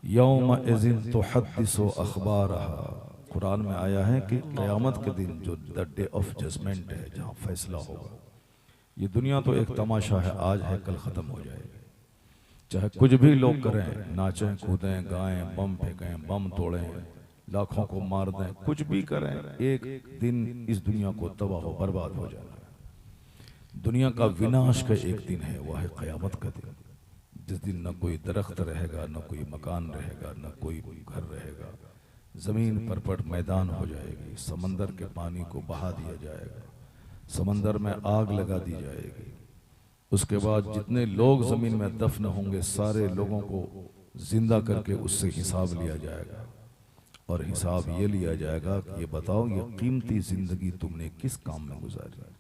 यौम इज़िन तुहद्दिसु अख़बारहा, कुरान में आया है कि क़यामत के दिन जो द डे ऑफ जजमेंट है, जहाँ फैसला होगा, ये दुनिया तो एक तमाशा है, आज है कल ख़त्म हो जाएगी। चाहे कुछ भी लोग करें, नाचें कूदें गाएं, बम फेंकें, बम तोड़ें, लाखों को मार दें, कुछ भी करें, एक दिन इस दुनिया को तबाह हो बर्बाद हो जाना है। दुनिया का विनाश का एक दिन है, वह है क़यामत का दिन, जिस दिन न कोई दरख्त रहेगा, न कोई मकान रहेगा, न कोई घर रहेगा, ज़मीन परपट मैदान हो जाएगी, समंदर के पानी को बहा दिया जाएगा, समंदर में आग लगा दी जाएगी। उसके बाद जितने लोग ज़मीन में दफन होंगे, सारे लोगों को जिंदा करके उससे हिसाब लिया जाएगा। और हिसाब ये लिया जाएगा कि ये बताओ, ये कीमती ज़िंदगी तुमने किस काम में गुजारी,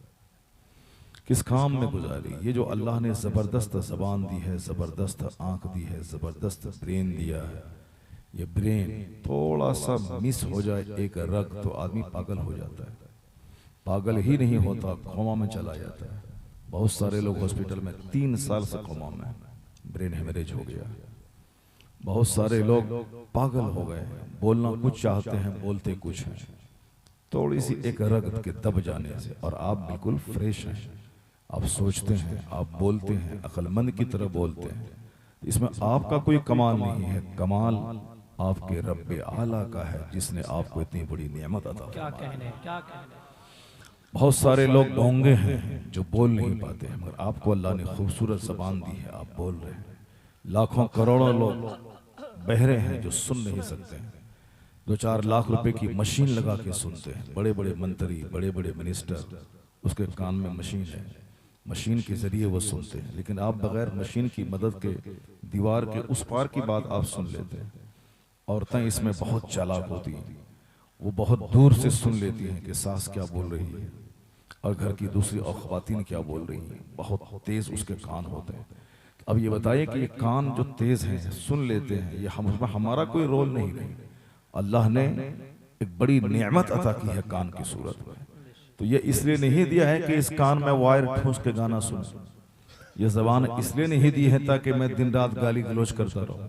किस काम में गुजारी। ये जो अल्लाह ने ज़बरदस्त ज़बान दी है, ज़बरदस्त आँख दी है, ज़बरदस्त ब्रेन दिया है, ये ब्रेन थोड़ा सा मिस हो जाए एक रग तो आदमी पागल हो जाता है। पागल ही नहीं होता, कोमा में चला जाता है। बहुत सारे लोग हॉस्पिटल में 3 साल से कोमा में, ब्रेन हेमरेज हो गया। बहुत सारे लोग पागल हो गए, बोलना कुछ चाहते हैं, बोलते कुछ हैं, थोड़ी सी एक रग के दब जाने से। और आप बिल्कुल फ्रेश हैं, आप सोचते हैं, आप बोलते हैं, अक्लमंद की तरह बोलते हैं। इसमें आपका कोई कमाल नहीं है, कमाल आपके रब्बे आला का है, जिसने आपको इतनी बड़ी नेमत अता फरमाई। बहुत सारे लोग गूंगे हैं जो बोल नहीं पाते हैं, मगर आपको अल्लाह ने खूबसूरत ज़बान दी है, आप बोल रहे हैं। लाखों करोड़ों लोग बहरे हैं जो सुन नहीं सकते हैं, 2-4 लाख रुपए की मशीन लगा के सुनते हैं। बड़े बड़े मंत्री, बड़े बड़े मिनिस्टर, उसके कान में मशीन है, मशीन के जरिए वो सुनते हैं। लेकिन आप बगैर मशीन की मदद के दीवार के उस पार की बात आप सुन लेते हैं। औरतें इसमें बहुत चालाक होती हैं, वो बहुत दूर से सुन लेती हैं कि सास क्या बोल रही है और घर की दूसरी और ख़वातीन क्या बोल रही हैं। बहुत तेज उसके कान होते हैं। अब ये बताइए कि ये कान जो तेज हैं, सुन लेते हैं, ये हमारा कोई रोल नहीं। अल्लाह ने एक बड़ी नेमत अता की है कान की सूरत में। तो ये इसलिए नहीं दिया है कि इस कान में वायर ठूंस के गाना सुन, ये ज़बान इसलिए नहीं दी है ताकि मैं दिन रात गाली गलौज करता रहूं।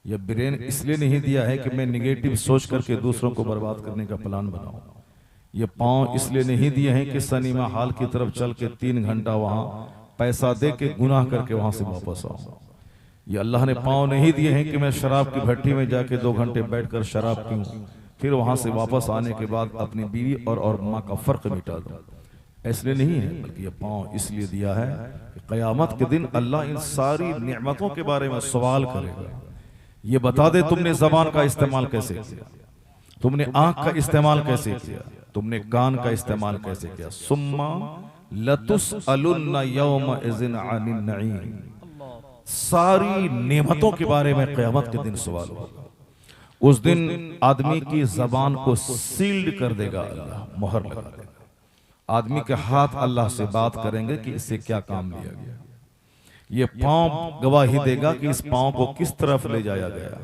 यह ब्रेन इसलिए नहीं दिया है कि मैं निगेटिव सोच करके दूसरों को बर्बाद करने का प्लान बनाऊं। ये पाँव इसलिए नहीं दिए हैं कि सिनेमा हॉल की तरफ चल के 3 घंटा वहां पैसा दे के गुनाह करके वहां से वापस आऊं। ये अल्लाह ने पाँव नहीं दिए हैं कि मैं शराब की भट्टी में जाके 2 घंटे बैठकर शराब पीऊं, फिर वहां से वापस आने के बाद अपनी बीवी और माँ का फर्क मिटा दूं। इसलिए नहीं है, बल्कि ये पाँव इसलिए दिया है कि क़यामत के दिन अल्लाह इन सारी नेमतों के बारे में सवाल करेगा। ये बता दे, तुमने ज़बान का इस्तेमाल कैसे किया, तुमने आंख का इस्तेमाल कैसे किया, तुमने कान का इस्तेमाल कैसे किया। सुम्मा लतुसअलुन्ना यौमा इज़िन अनिन नईम, सारी नेमतों के बारे में क़यामत के दिन सवाल होगा। उस दिन आदमी की ज़बान को सील्ड कर देगा अल्लाह, मोहर लगा देगा। आदमी के हाथ अल्लाह से बात करेंगे कि इससे क्या काम लिया गया। ये पाँव गवाही देगा कि इस पाँव को किस तरफ ले जाया गया।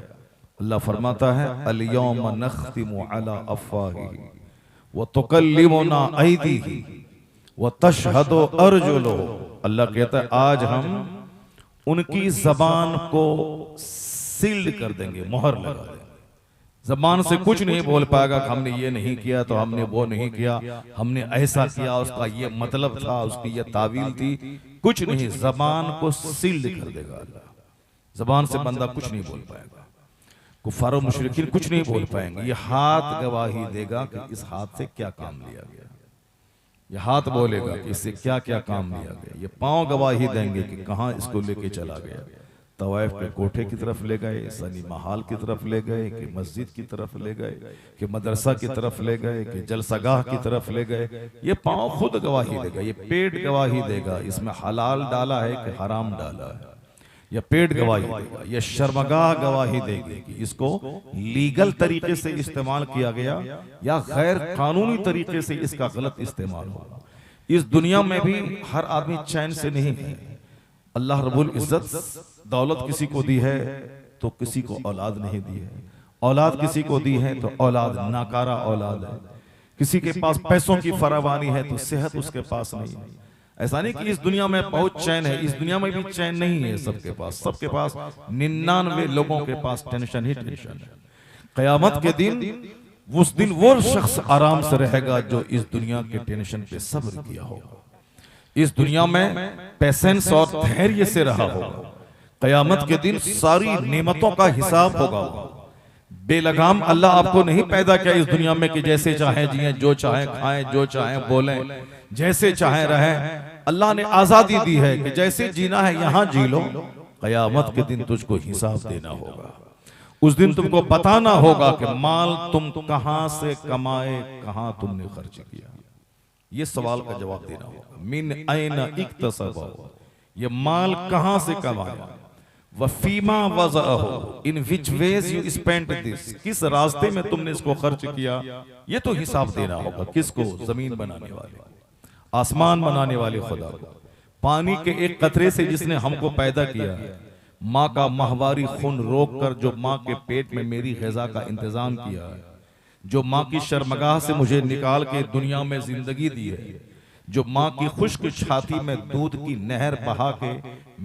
अल्लाह फरमाता है, अल यौम नख्तिमु अला अफ़वाहिहिम व तुकल्लिमुना ऐदीहिम व तशहदु अर्जुलुहुम। अल्लाह कहता है, आज हम उनकी जबान को सील्ड कर देंगे, मोहर लगा देंगे। जबान से कुछ नहीं बोल पाएगा कि हमने ये नहीं किया तो हमने वो नहीं किया, हमने ऐसा किया, उसका ये मतलब था, उसकी ये तावील थी, कुछ नहीं। जबान को सील्ड कर देगा अल्लाह। जबान से बंदा कुछ नहीं बोल पाएगा, कुफार और मुशरिकीन कुछ नहीं बोल पाएंगे। ये हाथ गवाही देगा कि इस हाथ से क्या काम लिया गया। ये हाथ बोलेगा कि इससे क्या क्या काम लिया गया। ये पांव गवाही देंगे कि कहाँ इसको लेके चला गया। तवाइफ के कोठे की तरफ ले गए, सिनेमा हॉल की तरफ ले गए, कि मस्जिद की तरफ ले गए, कि मदरसा की तरफ ले गए, कि जलसागाह की तरफ ले गए। ये पांव खुद गवाही देगा, ये पेट गवाही देगा इसमें हलाल डाला है कि हराम डाला है। यह पेट गवाही देगा, यह शर्मगाह गवाही देगी कि इसको लीगल तरीके से इस्तेमाल किया गया या गैर कानूनी तरीके से इसका गलत इस्तेमाल हुआ। इस दुनिया में भी हर आदमी चैन से नहीं है। अल्लाह रब्बुल इज्जत दौलत किसी को दी है तो किसी को औलाद नहीं दी है, औलाद किसी को दी है तो औलाद नाकारा औलाद है। किसी के पास पैसों की फरावानी है तो सेहत उसके पास नहीं है। ऐसा नहीं कि इस दुनिया में बहुत चैन है, इस दुनिया में भी चैन नहीं है। सबके पास 99 लोगों के पास टेंशन ही टेंशन है। क़यामत के दिन उस दिन वो शख्स आराम से रहेगा जो इस दुनिया के टेंशन पे सब्र किया होगा, इस दुनिया में पेशेंस और धैर्य से रहा होगा। क़यामत के दिन सारी नेमतों का हिसाब होगा। बेलगाम अल्लाह आपको नहीं पैदा किया इस दुनिया में कि जैसे चाहे जिए, जो चाहे खाएं, जो चाहे बोलें, जैसे चाहे रहें। अल्लाह ने आजादी दी है कि जैसे जीना है यहां जी लो। क़यामत के दिन तुझको हिसाब देना होगा। उस दिन तुमको बताना होगा कि माल तुम कहां से कमाए, कहां तुमने खर्च किया। ये सवाल का जवाब देना होगा। मिन ऐना इक्तसबा, ये माल कहां से कमाया। वफीमा वज़अहु, in which ways you spent this, किस रास्ते में तुमने इसको खर्च किया। ये तो हिसाब देना होगा। किसको? जमीन बनाने वाले, आसमान बनाने वाले खुदा को, पानी के एक कतरे से जिसने हमको पैदा किया, माँ का माहवारी खून रोक कर जो माँ के पेट में मेरी ग़िज़ा का इंतजाम किया है, जो माँ की शर्मगाह से मुझे निकाल के दुनिया में जिंदगी दी है, जो माँ की खुश्क छाती में दूध की नहर बहा के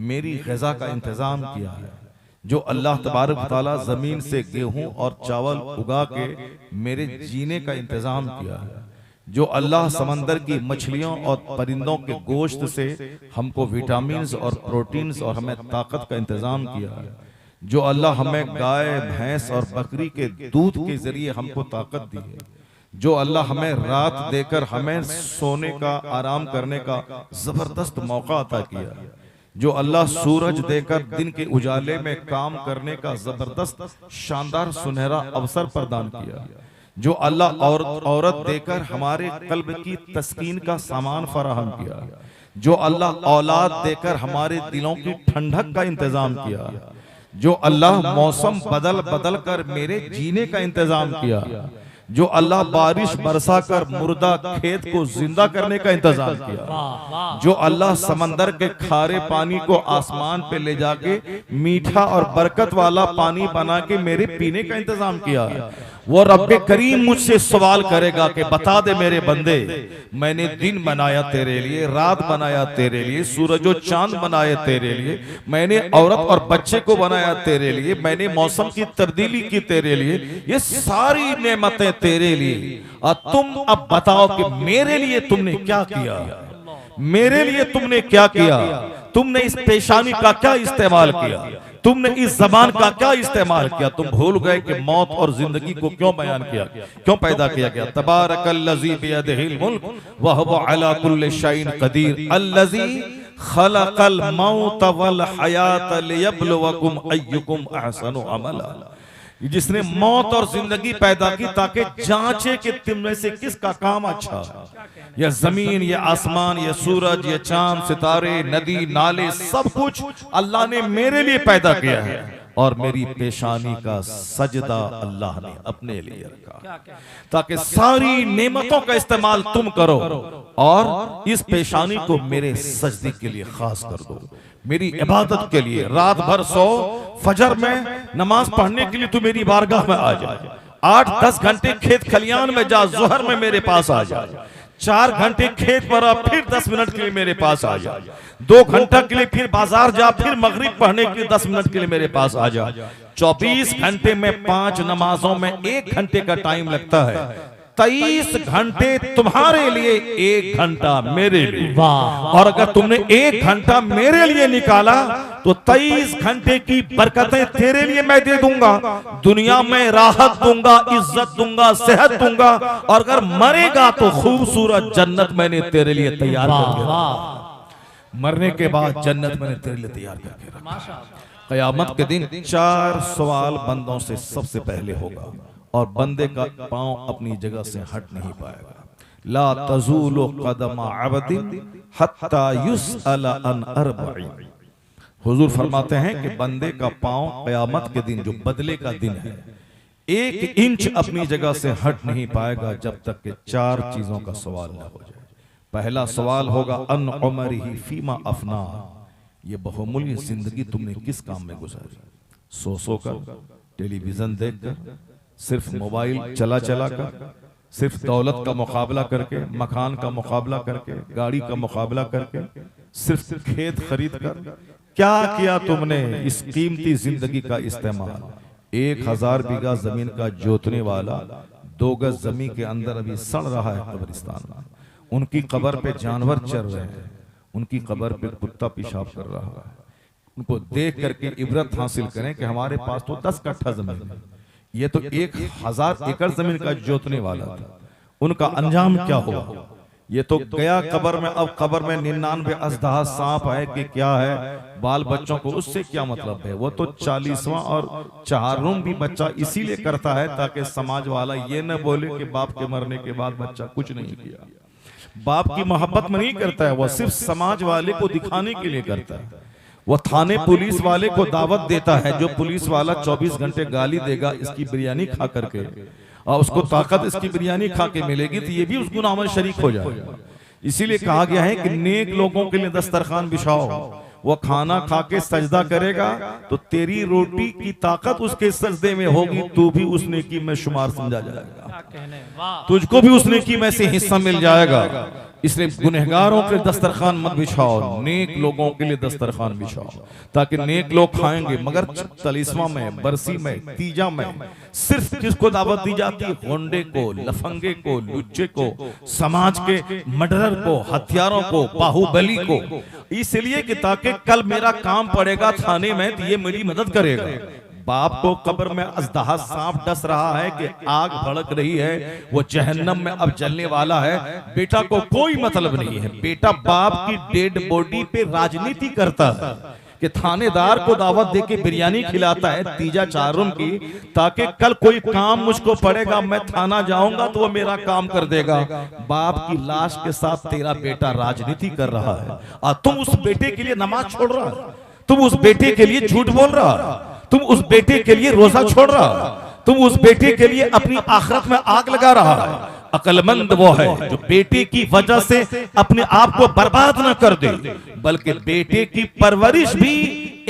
मेरी ग़िज़ा का इंतजाम किया है, जो अल्लाह तबारक तआला जमीन से गेहूं और चावल उगा के मेरे जीने का इंतजाम किया है, जो अल्लाह समंदर की मछलियों और परिंदों के गोश्त से हमको विटामिन्स और प्रोटीन्स और हमें ताकत का इंतजाम किया है, जो अल्लाह हमें गाय, भैंस और बकरी के दूध के जरिए हमको ताकत दी है, जो अल्लाह हमें रात देकर हमें सोने का, आराम करने का जबरदस्त मौका अता किया, जो अल्लाह सूरज देकर दिन के उजाले में काम करने का जबरदस्त शानदार सुनहरा अवसर प्रदान किया, जो अल्लाह औरत देकर हमारे कल्ब की तस्कीन का सामान फराहम किया, जो अल्लाह औलाद देकर हमारे दिलों की ठंडक का इंतजाम किया, जो अल्लाह मौसम बदल बदल कर मेरे जीने का इंतजाम किया, जो अल्लाह बारिश बरसा कर मुर्दा खेत को जिंदा करने का इंतजाम किया, जो अल्लाह समंदर के खारे पानी को आसमान पे ले जाके मीठा और बरकत वाला पानी बना के मेरे पीने का इंतजाम किया। वो रब्बे करीम मुझसे सवाल करेगा कि बता दे मेरे बंदे, मैंने दिन बनाया तेरे लिए, रात बनाया तेरे लिए, सूरज और चांद बनाए तेरे लिए, मैंने औरत और बच्चे को बनाया तेरे लिए, मैंने मौसम की तब्दीली की तेरे लिए, ये सारी नेमतें तेरे लिए, और तुम अब बताओ कि मेरे लिए तुमने क्या किया, मेरे लिए तुमने क्या किया। तुमने इस पेशानी का क्या इस्तेमाल किया, तुमने इस जबान का क्या इस्तेमाल किया। तुम भूल गए कि मौत और जिंदगी को क्यों बयान किया, क्यों पैदा किया गया। तबारकल्लज़ी बियदिहिल मुल्क व हुवा अला कुल्लि शैइन कदीर अल्लज़ी खलक़ल मौत वल हयात लियब्लुवकुम अय्युकुम अहसनु अमला, जिसने मौत और जिंदगी पैदा की ताकि जांचे कि तुम में से किसका काम अच्छा। यह जमीन, ये आसमान, ये सूरज, ये चांद, सितारे, नदी, नाले, सब कुछ अल्लाह ने मेरे लिए पैदा किया है, और मेरी पेशानी का सजदा अल्लाह ने अपने लिए रखा ताकि सारी नेमतों का इस्तेमाल तुम करो, और इस पेशानी को मेरे सजदे के लिए खास कर दो, मेरी इबादत के लिए। रात भर सो, फजर में नमाज पढ़ने के लिए तू मेरी बारगाह में आ जा, 8-10 घंटे खेत खलियान में जा, जोहर में मेरे पास आ जा, 4 घंटे खेत पर आ, फिर 10 मिनट के लिए मेरे पास आ जा, 2 घंटा के लिए फिर बाजार जा, फिर मगरिब पढ़ने के लिए 10 मिनट के लिए मेरे पास आ जा। 24 घंटे में 5 नमाजों में 1 घंटे का टाइम लगता है। 23 घंटे तुम्हारे लिए, 1 घंटा मेरे लिए। और अगर तुमने 1 घंटा मेरे लिए निकाला तो 23 घंटे की बरकतें तेरे लिए मैं दे दूंगा, दुनिया में राहत दूंगा, इज्जत दूंगा, सेहत दूंगा, और अगर मरेगा तो खूबसूरत जन्नत मैंने तेरे लिए तैयार करके रखा। मरने के बाद जन्नत मैंने तेरे लिए तैयार करके रखा। क़यामत के दिन 4 सवाल बंदों से सबसे पहले होगा, और बंदे का पांव अपनी जगह से हट नहीं पाएगा। ला तज़ूलु क़दम अब्दिन हत्ता युसअल अन अर्बईन। हुजूर फरमाते हैं कि बंदे का पांव क़यामत के दिन, जो बदले का दिन है, 1 इंच अपनी जगह से हट नहीं पाएगा जब तक कि 4 चीजों का सवाल न हो जाए। पहला सवाल होगा अन उमरिही फीमा अफना, ये बहुमूल्य जिंदगी तुमने किस काम में गुजारी। सो कर, टेलीविजन देखकर, सिर्फ मोबाइल चला कर, सिर्फ दौलत का मुकाबला करके, मकान का मुकाबला करके, गाड़ी का मुकाबला करके, सिर्फ खेत खरीद कर क्या किया तुमने? इस कीमती जिंदगी का इस्तेमाल 1000 बीघा जमीन का जोतने वाला 2 गज जमीन के अंदर अभी सड़ रहा है कब्रिस्तान में, उनकी कब्र पे जानवर चर रहे हैं, उनकी कब्र पे कुत्ता पेशाब कर रहा है। उनको देख करके इबरत हासिल करें कि हमारे पास तो 10 कट्ठा जमीन है, ये तो 1000 एकड़ जमीन का जोतने वाला था, उनका अंजाम क्या होगा? ये तो गया कब्र में, अब कब्र में 99 अजदहा सांप है कि क्या है, बाल बच्चों को उससे क्या मतलब है? वो तो 40वां और 4 भी बच्चा इसीलिए करता है ताकि समाज वाला ये न बोले कि बाप के मरने के बाद बच्चा कुछ नहीं किया। बाप की मोहब्बत में नहीं करता है, वो सिर्फ समाज वाले को दिखाने के लिए करता है। वो थाने पुलिस वाले को दावत देता है, जो पुलिस वाला 24 घंटे गाली देगा इसकी बिरयानी खा करके, और उसको ताकत इसकी बिरयानी खा के मिलेगी, तो ये भी उस गुनाह में शरीक हो जाएगा। इसीलिए कहा गया है कि नेक लोगों के लिए दस्तरखान बिछाओ, वो खाना खा के सजदा करेगा तो तेरी रोटी की ताकत उसके सजदे में होगी, तू भी उस नेकी में शुमार समझा जाएगा, तुझको भी उस नेकी में से हिस्सा मिल जाएगा। इसलिए गुनहगारों के दस्तरखान मत बिछाओ, नेक लोगों के लिए दस्तरखान बिछाओ, ताकि नेक लोग खाएंगे। मगर 40वां में, बरसी में, तीजा में सिर्फ किसको दावत दी जाती है? होंडे को, लफंगे को, लुच्चे को, समाज के मर्डरर को, हथियारों को, बाहुबली को, इसलिए कि ताकि कल मेरा काम पड़ेगा थाने में तो ये मेरी मदद करेगा। बाप को कब्र में अजदहा सांप डस रहा है कि आग भड़क रही है, वो जहन्नम में अब जलने वाला है, बेटा को कोई मतलब नहीं है। बेटा बाप की डेड बॉडी पे राजनीति करता है कि थानेदार को दावत देके बिरयानी खिलाता है तीजा 4 की, ताकि कल कोई काम मुझको पड़ेगा, मैं थाना जाऊंगा तो वो मेरा काम कर देगा। बाप की लाश के साथ तेरा बेटा राजनीति कर रहा है और तुम उस बेटे के लिए नमाज छोड़ रहा है, तुम उस बेटे के लिए झूठ बोल रहा है, तुम उस बेटे के लिए रोजा छोड़ रहा है, तुम उस बेटे के लिए अपनी आखिरत में आग लगा रहा है। अक्लमंद वो है जो बेटे की वजह से अपने आप को बर्बाद न कर दे, बल्कि बेटे की परवरिश भी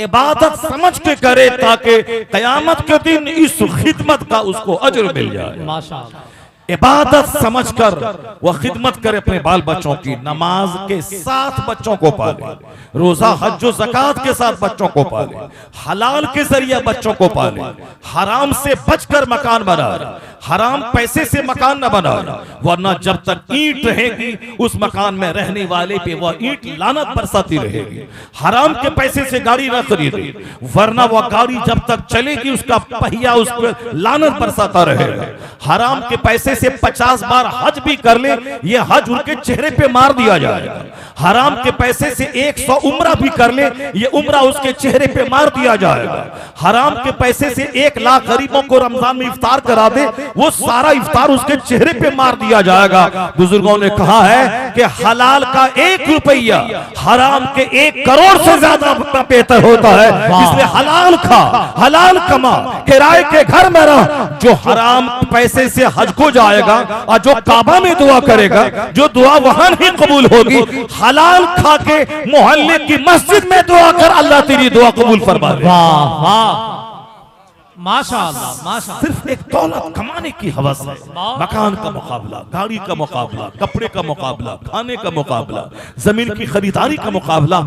इबादत समझ के करे, ताकि कयामत के दिन इस खिदमत का उसको अजर मिल जाए। माशाअल्लाह, इबादत समझकर वह खिदमत करे अपने बाल बच्चों की, नमाज के साथ बच्चों को पाले, रोजा हज व ज़कात के साथ बच्चों को पाले, हलाल के जरिए बच्चों को पाले, हराम से बचकर मकान बनाए, हराम पैसे से मकान न बनाए, वरना जब तक ईंट रहेगी उस मकान में रहने वाले पे वह ईंट लानत बरसाती रहेगी। हराम के पैसे से गाड़ी न खरीदे, वरना वह गाड़ी जब तक चलेगी उसका पहिया उस पर लानत बरसाता रहेगा। हराम के पैसे से 50 बार हज भी कर ले, ये हज उनके चेहरे पे मार दिया जाएगा। हराम के पैसे से 100 उम्रा भी कर ले, ये उम्रा उसके चेहरे पे मार दिया जाएगा। हराम के पैसे से 1 लाख गरीबों को रमजान में इफ्तार करा दे, वो सारा इफ्तार उसके चेहरे पे मार दिया जाएगा। बुजुर्गों ने कहा है कि हलाल का 1 रुपया हराम के 1 करोड़ से ज्यादा बेहतर होता है। इसलिए हलाल खा, हलाल कमा, किराए के घर में रह। जो हराम पैसे से हज को जाएगा और जो काबा में दुआ करेगा, जो दुआ वहां नहीं कबूल होगी, हलाल खा के मोहल्ले की मस्जिद में दुआ कर, अल्लाह तेरी दुआ कबूल फरमा दे। वाह वाह, माशाअल्लाह माशाअल्लाह। सिर्फ एक दौलत कमाने की हवस है, मकान का मुकाबला, गाड़ी का मुकाबला, कपड़े का मुकाबला, खाने का मुकाबला, जमीन की खरीदारी का मुकाबला।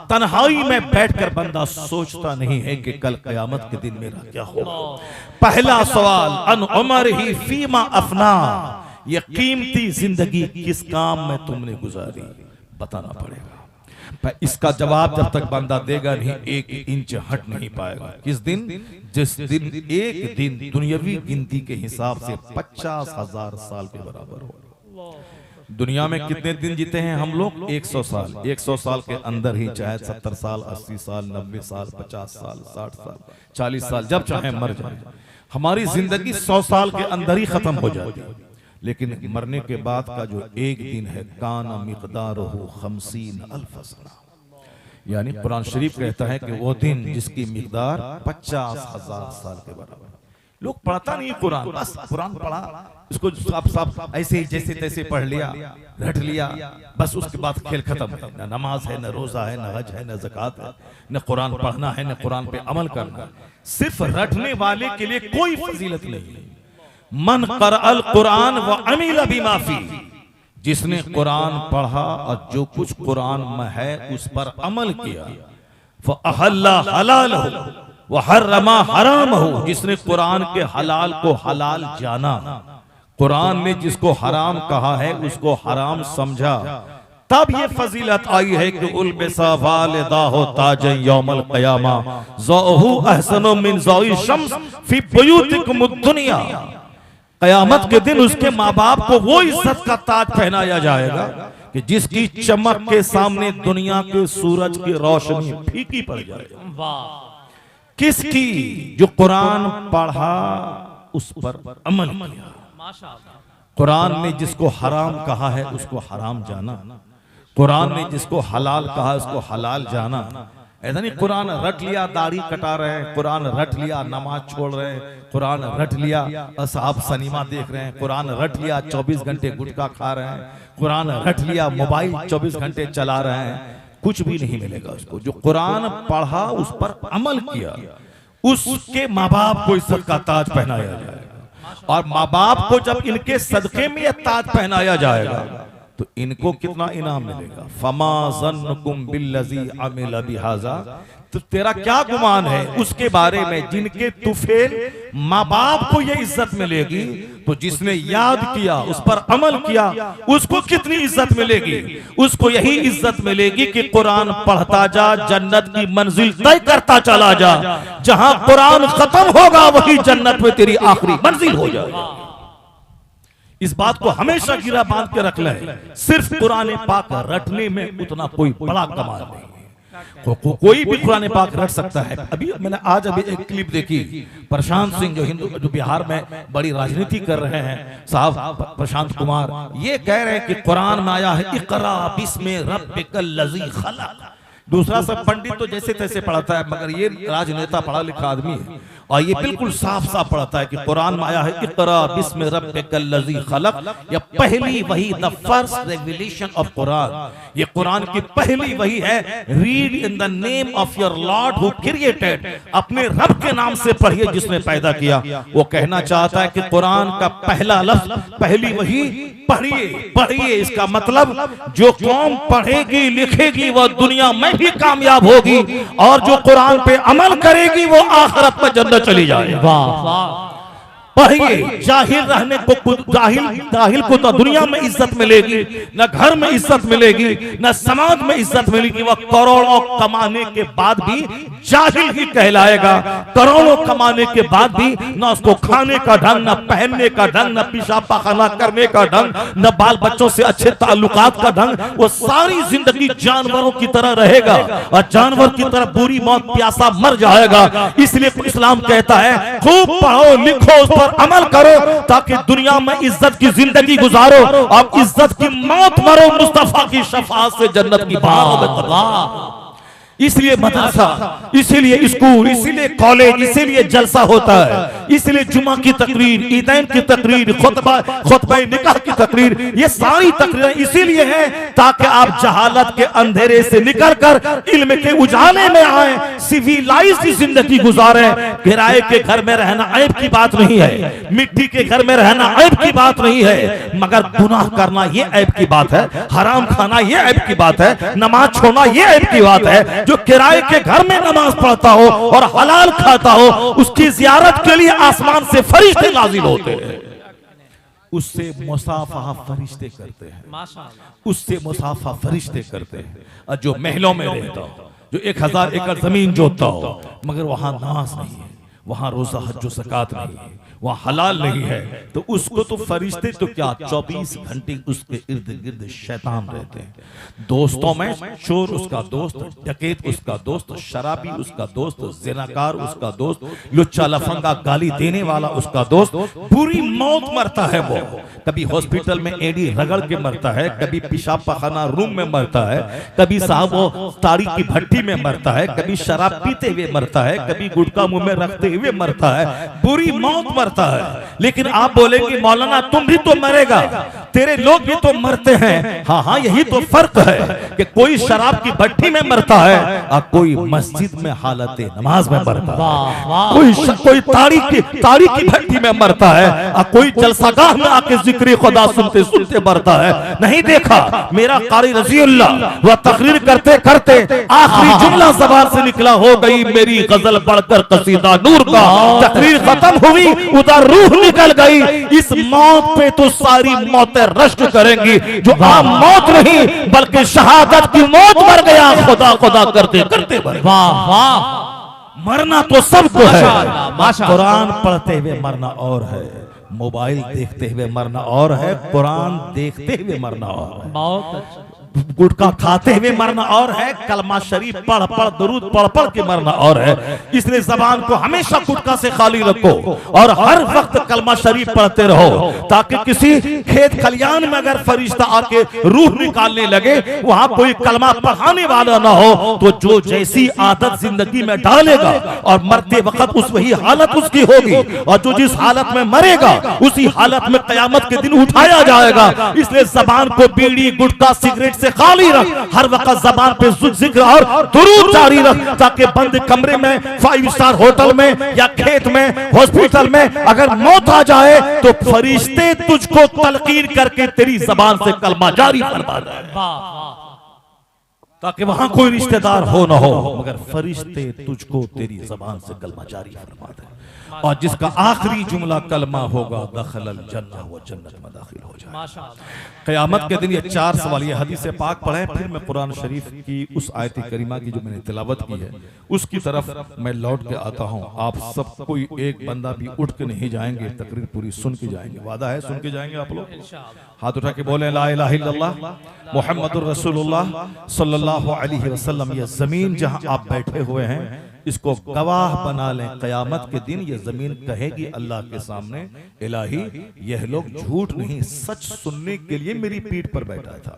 तन्हाई में बैठकर बंदा सोचता नहीं है कि कल कयामत के दिन मेरा क्या होगा। पहला सवाल, अन उमर ही फीमा अफना, ये कीमती जिंदगी किस काम में तुमने गुजारी, बताना पड़ेगा। इसका जवाब जब तक बंदा देगा नहीं, 1 इंच हट नहीं पाएगा। किस दिन? जिस दिन एक दिन दुनियावी गिनती के हिसाब से 50,000 साल के बराबर हो। दुनिया में कितने दिन जीते हैं हम लोग? 100 साल। 100 साल के अंदर ही चाहे 70 साल, 80 साल, 90 साल, 50 साल, 60 साल, 40 साल, जब चाहे मर जाए। हमारी जिंदगी 100 साल के अंदर ही खत्म हो जाती है। लेकिन मरने के बाद का जो 1 दिन है, काना मिक़दारुहु 50 अल्फ सना, यानी कुरान शरीफ कहता है कि वो दिन जिसकी मिक़दार 50,000 साल के बराबर। लोग पढ़ता नहीं कुरान, बस कुरान पढ़ा, इसको साफ ऐसे ही जैसे तैसे पढ़ लिया, रट लिया, बस उसके बाद खेल खत्म है। न नमाज है, न रोजा है, न हज है, न ज़कात है, न कुरान पढ़ना है, न कुरान पे अमल करना है। सिर्फ रटने वाले के लिए कोई फजीलत नहीं है। मन क़रअल कुरान व अमिल बिमा फी, जिसने कुरान पढ़ा और जो कुछ कुरान में है उस पर अमल किया। फ़अहल्ला हलालहु व हर्रमा हरामहु, जिसने कुरान के हलाल को हलाल जाना, कुरान ने जिसको हराम कहा है उसको हराम समझा, तब ये फजीलत आई है कि उल्बिसा वालिदाहु ताजन यौमल क़यामा ज़ौहु अहसनु मिन ज़ौइ शम्स फी बुयूतिकुमुद दुनिया। क़यामत के दिन उसके माँ बाप को वो इज्जत का ताज पहनाया जाएगा कि जिसकी चमक के सामने दुनिया के सूरज की रोशनी फीकी पड़ जाएगी। किसकी? जो कुरान पढ़ा उस पर अमल किया। कुरान ने जिसको हराम कहा है उसको हराम जाना, कुरान ने जिसको हलाल कहा है उसको हलाल जाना। ऐसा नहीं कुरान रट लिया दाढ़ी कटा रहे हैं, कुरान रट लिया नमाज छोड़ रहे हैं, कुरान रट लिया आप सिनेमा देख रहे हैं, कुरान रट लिया 24 घंटे गुटखा खा रहे हैं, कुरान रट लिया मोबाइल 24 घंटे चला रहे हैं, कुछ भी नहीं मिलेगा उसको। जो कुरान पढ़ा उस पर अमल किया उसके माँ बाप को इज्जत का ताज पहनाया जाएगा। और माँ बाप को जब इनके सदके में यह ताज पहनाया जाएगा तो इनको कितना इनाम मिलेगा। फमा ज़न्नुकुम बिल्लज़ी अमिल बिहाज़ा, तो तेरा क्या गुमान है उसके बारे में जिनके तुफेल माँ बाप को ये इज्जत मिलेगी, तो जिसने याद किया उस पर अमल किया उसको कितनी इज्जत मिलेगी। उसको यही इज्जत मिलेगी कि कुरान पढ़ता जा, जन्नत की मंजिल तय करता चला जा, जहां कुरान खत्म होगा वही जन्नत में तेरी आखिरी मंजिल हो जाएगी। इस बात को हमेशा गिरा बांध के रख ले। सिर्फ कुरान पाक रटने में उतना कोई बड़ा कमाल नहीं है। कोई भी कुरान पाक रट सकता है। मैंने आज एक क्लिप देखी, प्रशांत सिंह जो बिहार में बड़ी राजनीति कर रहे हैं साहब, प्रशांत कुमार, ये कह रहे हैं कि कुरान में आया है इक़रा बिस्मि रब्बिकल लज़ी खलक़। दूसरा सब पंडित तो जैसे तैसे पढ़ता है, मगर ये राजनेता पढ़ा लिखा आदमी है और ये बिल्कुल साफ साफ पढ़ता है कि कुरान में आया है इक़रा बिस्मि रब्बिकल लज़ी खलक़। ये पहली वही, the first revelation of Quran, ये कुरान की पहली वही है। Read in the name of your Lord who created, अपने रब के नाम से पढ़िए जिसने पैदा किया। वो कहना चाहता है कि कुरान का पहला लफ्ज, पहली वही, पढ़िए पढ़िए। इसका मतलब जो कौम पढ़ेगी लिखेगी वो दुनिया में भी कामयाब होगी, और जो कुरान पे अमल करेगी वो आखिरत में जन्नत चली जाएगी। वाह, पढ़िए। जाहिल रहने को, जाहिल को तो दुनिया में इज्जत मिलेगी, न घर में इज्जत मिलेगी, न समाज में इज्जत मिलेगी। वह करोड़ों कमाने के बाद भी जाहिल ही कहलाएगा। करोड़ों कमाने के बाद भी न उसको खाने का ढंग, न पहनने का ढंग, न पेशाब पाखाना करने का ढंग, न बाल बच्चों से अच्छे ताल्लुकात का ढंग। वो सारी जिंदगी जानवरों की तरह रहेगा और जानवर की तरह बुरी मौत प्यासा मर जाएगा। इसलिए इस्लाम कहता है खूब पढ़ो लिखो, उस पर अमल करो ताकि दुनिया में इज्जत की जिंदगी गुजारो और इज्जत की मौत मरो, मुस्तफा की शफाअत से जन्नत की बात। इसलिए मदरसा, इसीलिए स्कूल, इसीलिए कॉलेज, इसीलिए जलसा होता है, इसीलिए जुमा की तकरीर, ईदैन की तकरीर, खुतबा निकाह की तकरीर, ये सारी तकरीरें इसीलिए हैं ताकि आप जहालत के अंधेरे से निकलकर इल्म के उजाले में आए, सिविलाइज्ड जिंदगी गुजारें। किराए के घर में रहना ऐब की बात नहीं है, मिट्टी के घर में रहना ऐब की बात नहीं है, मगर गुनाह करना ये ऐब की बात है, हराम खाना ये ऐब की बात है, नमाज छोड़ना ये ऐब की बात है। जो किराए के घर में नमाज पढ़ता हो और हलाल खाता हो, उसकी जियारत के लिए आसमान से फरिश्ते नाजिल होते हैं, उससे मुसाफा फरिश्ते करते हैं, उससे मुसाफा फरिश्ते करते हैं। और जो महलों में रहता हो, जो 1000 एकड़ जमीन जोतता हो, मगर वहां नमाज नहीं है, वहां रोजा हज व ज़कात नहीं है, वहां हलाल नहीं है, तो उसको तो फरिश्ते तो क्या 24 घंटे उसके इर्द गिर्द शैतान रहते हैं। दोस्तों में चोर उसका दोस्त, डकैत उसका दोस्त, शराबी उसका दोस्त, ज़िनाकार उसका दोस्त, लुच्चा लफंगा गाली देने वाला उसका दोस्त। बुरी मौत मरता है वो, कभी हॉस्पिटल में एड़ी रगड़ के मरता है, कभी पेशाब पखाना रूम में मरता है, कभी साहब वो ताड़ी की भट्टी में मरता है, कभी शराब पीते हुए मरता है, कभी गुटखा मुंह में रखते हुए मरता है। बुरी मौत मरता है। लेकिन आप बोलेंगे मौलाना तुम भी तो मरेगा, तेरे लोग भी तो मरते हैं। हाँ हाँ, यही तो फर्क है कि कोई शराब की भट्टी में मरता है और कोई मस्जिद में हालत नमाज में मरता है। कोई ताड़ी की भट्टी में मरता है और कोई जलसागाह में आके जिक्र खुदा सुनते सुनते मरता है। नहीं देखा मेरा कारी रज़ियल्लाह वह तकरीर करते करते आखिरी जुमला ज़बान से निकला, हो गई मेरी गजल बढ़कर कसीदा नूर का। तकरीर खत्म हुई, उधर रूह निकल गई। इस मौत पे तो सारी मौतें रश्क करेंगी, जो आम मौत नहीं बल्कि शहादत की मौत मर गया खुदा खुदा करते करते मर। वाह वाह, मरना तो सबको है, कुरान पढ़ते हुए मरना और है, मोबाइल देखते हुए मरना और है, कुरान देखते हुए मरना और है, बहुत अच्छा, गुटखा खाते हुए मरना और है, कलमा शरीफ पढ़ पढ़ दरूद पढ़ पढ़ के मरना और है। इसलिए जबान को हमेशा गुटखा से खाली रखो और हर वक्त कलमा शरीफ पढ़ते रहो, ताकि किसी खेत खलियान में अगर फरिश्ता आके रूह निकालने लगे, वहां कोई कलमा पढ़ाने वाला ना हो, तो जो जैसी आदत जिंदगी में डालेगा और मरते वक्त उस वही हालत उसकी होगी, और जो जिस हालत में मरेगा उसी हालत में कयामत के दिन उठाया जाएगा। इसलिए जबान को बीड़ी गुटखा सिगरेट से खाली रख, हर वक्त जबान पे जिक्र और दुरूद जारी रख, ताकि बंद कमरे में, 5 स्टार होटल में या खेत में, हॉस्पिटल में अगर मौत आ जाए तो फरिश्ते तुझको तलकीन करके तेरी जबान से कलमा जारी फरमा दें, ताकि वहां कोई रिश्तेदार हो ना हो, मगर फरिश्ते तुझको तेरी जबान से कलमा जारी फरमा दें। और जिसका आखिरी जुमला कलमा होगा, दखलल जन्नह, वो जन्नत में दाखिल हो जाए। क़यामत के दिन ये 4 सवाल, ये हदीस पाक पढ़े, फिर मैं कुरान शरीफ की उस आयत करीमा की जो मैंने तिलावत की है उसकी तरफ मैं लौट के आता हूँ। आप सब कोई एक बंदा भी उठ के नहीं जाएंगे, तकरीर पूरी सुन के जाएंगे, वादा है सुन के जाएंगे आप लोग। हाथ उठा के बोले ला इलाहा इल्लल्लाह मुहम्मदुर रसूलुल्लाह सल्लल्लाहु अलैहि वसल्लम। ये जमीन जहां आप बैठे हुए हैं इसको गवाह बना लें, कयामत के दिन ये जमीन कहेगी अल्लाह के सामने, इलाही यह लोग झूठ नहीं सच सुनने के लिए मेरी पीठ पर बैठा था।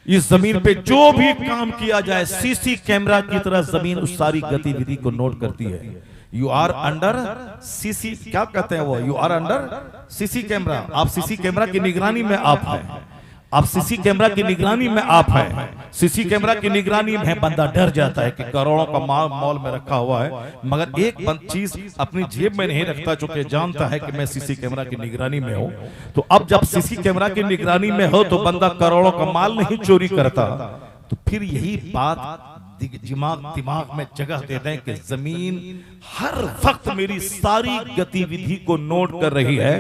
इस जमीन पे जो भी काम किया जाए, सीसी कैमरा की तरह जमीन उस सारी गतिविधि को नोट करती है। यू आर अंडर सीसी, क्या कहते हैं वो, you are under CC camera. आप सीसी कैमरा की निगरानी में आप हैं, आप सीसी कैमरा की निगरानी में आप हैं। सीसी कैमरा की निगरानी में बंदा डर जाता है कि करोड़ों का माल मॉल में रखा हुआ है, मगर एक चीज अपनी जेब में नहीं रखता, चूंकि जानता है कि मैं सीसी कैमरा की निगरानी में हूं। तो अब जब सीसी कैमरा की निगरानी में हो तो बंदा करोड़ों का माल नहीं चोरी करता। तो फिर यही बात दिमाग में जगह दे दें कि जमीन हर वक्त मेरी सारी गतिविधि को नोट कर रही है।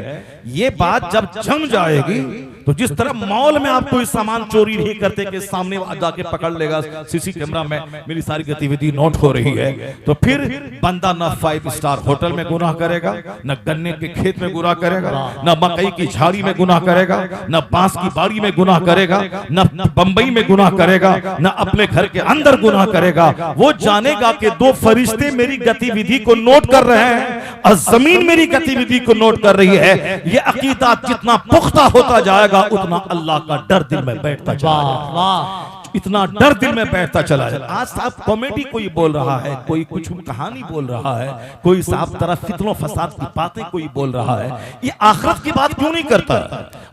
ये बात जब जम जाएगी तो जिस तरह मॉल में आप कोई सामान चोरी नहीं करते कि सामने जाके पकड़ लेगा, सीसी कैमरा में मेरी सारी गतिविधि नोट हो रही है, तो फिर बंदा ना 5 स्टार होटल में गुनाह करेगा, न गन्ने के खेत में गुनाह करेगा, न मकई की झाड़ी में गुनाह करेगा, न बांस की बाड़ी में गुनाह करेगा, न बंबई में गुनाह करेगा, न अपने घर के अंदर गुनाह करेगा। वो जानेगा कि 2 फरिश्ते मेरी गतिविधि को नोट कर रहे हैं और जमीन मेरी गतिविधि को नोट कर रही है। ये अकीदा जितना पुख्ता होता जाएगा उतना अल्लाह का डर दिल में बैठता चला जाएगा, इतना डर दिल में बैठता चला जाए। आज साहब कॉमेडी कोई बोल रहा है, कोई कुछ कहानी बोल रहा है, कोई साहब तरह फितनो फसाद की बातें कोई बोल रहा है, ये आखिरत की बात क्यों नहीं करता?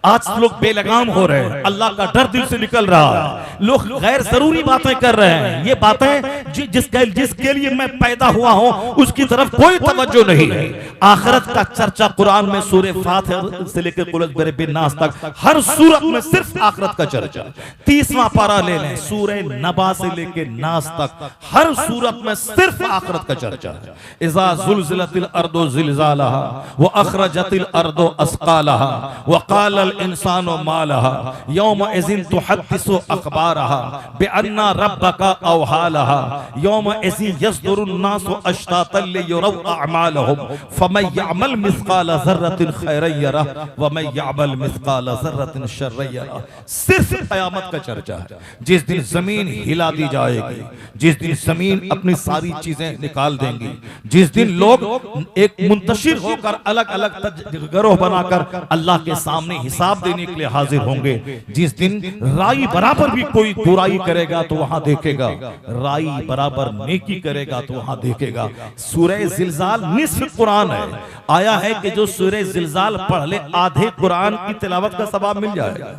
आज लोग बेलगाम हो रहे हैं, अल्लाह का डर दिल से निकल रहा है, लोग गैर जरूरी बातें कर रहे हैं। ये बातें जिसके लिए मैं पैदा हुआ हूं उसकी तरफ कोई तवज्जो नहीं है। आखिरत का चर्चा कुरान में सूरे फातिहा से लेकर कुल बिन नास तक हर सूरत में सिर्फ आखिरत का चर्चा। 30वां पारा ले लें, सूरे नबा से लेकर नास तक हर सूरत में सिर्फ आखिरत का चर्चा है। इज़ा ज़ुलज़िलतिल अर्दु ज़िलज़ालहा व अख़रजतिल अर्दु अस्क़ालहा व क़ालल इंसानु मा लहा यौम इज़िन तुहद्दिसु अख़बारहा बिअन्ना रब्बका अवहालहा यौम इज़िन यस्दुरुन नासु अश्तातन लियुरौ अअमालहुम फमन यअमल मिस्क़ाल ज़र्रतिन खैरन यरह व मन यअमल मिस्क़ाल ज़र्रतिन शर्रन यरह। सिर्फ क़यामत का चर्चा है। जिस दिन जमीन हिला दी जाएगी, जिस दिन जमीन अपनी सारी चीजें निकाल देंगी, जिस दिन लोग एक मुंतशिर होकर अलग अलग गिरोह बनाकर अल्लाह के सामने हिसाब देने के लिए हाजिर होंगे, जिस दिन राई बराबर भी कोई बुराई करेगा तो वहां देखेगा, राई बराबर नेकी करेगा तो वहां देखेगा। सूरह ज़िलज़ाल निस्फ कुरान है आया है कि जो सूरह जिलजाल पढ़ ले आधे कुरान की तिलावत का सवाब मिल जाएगा।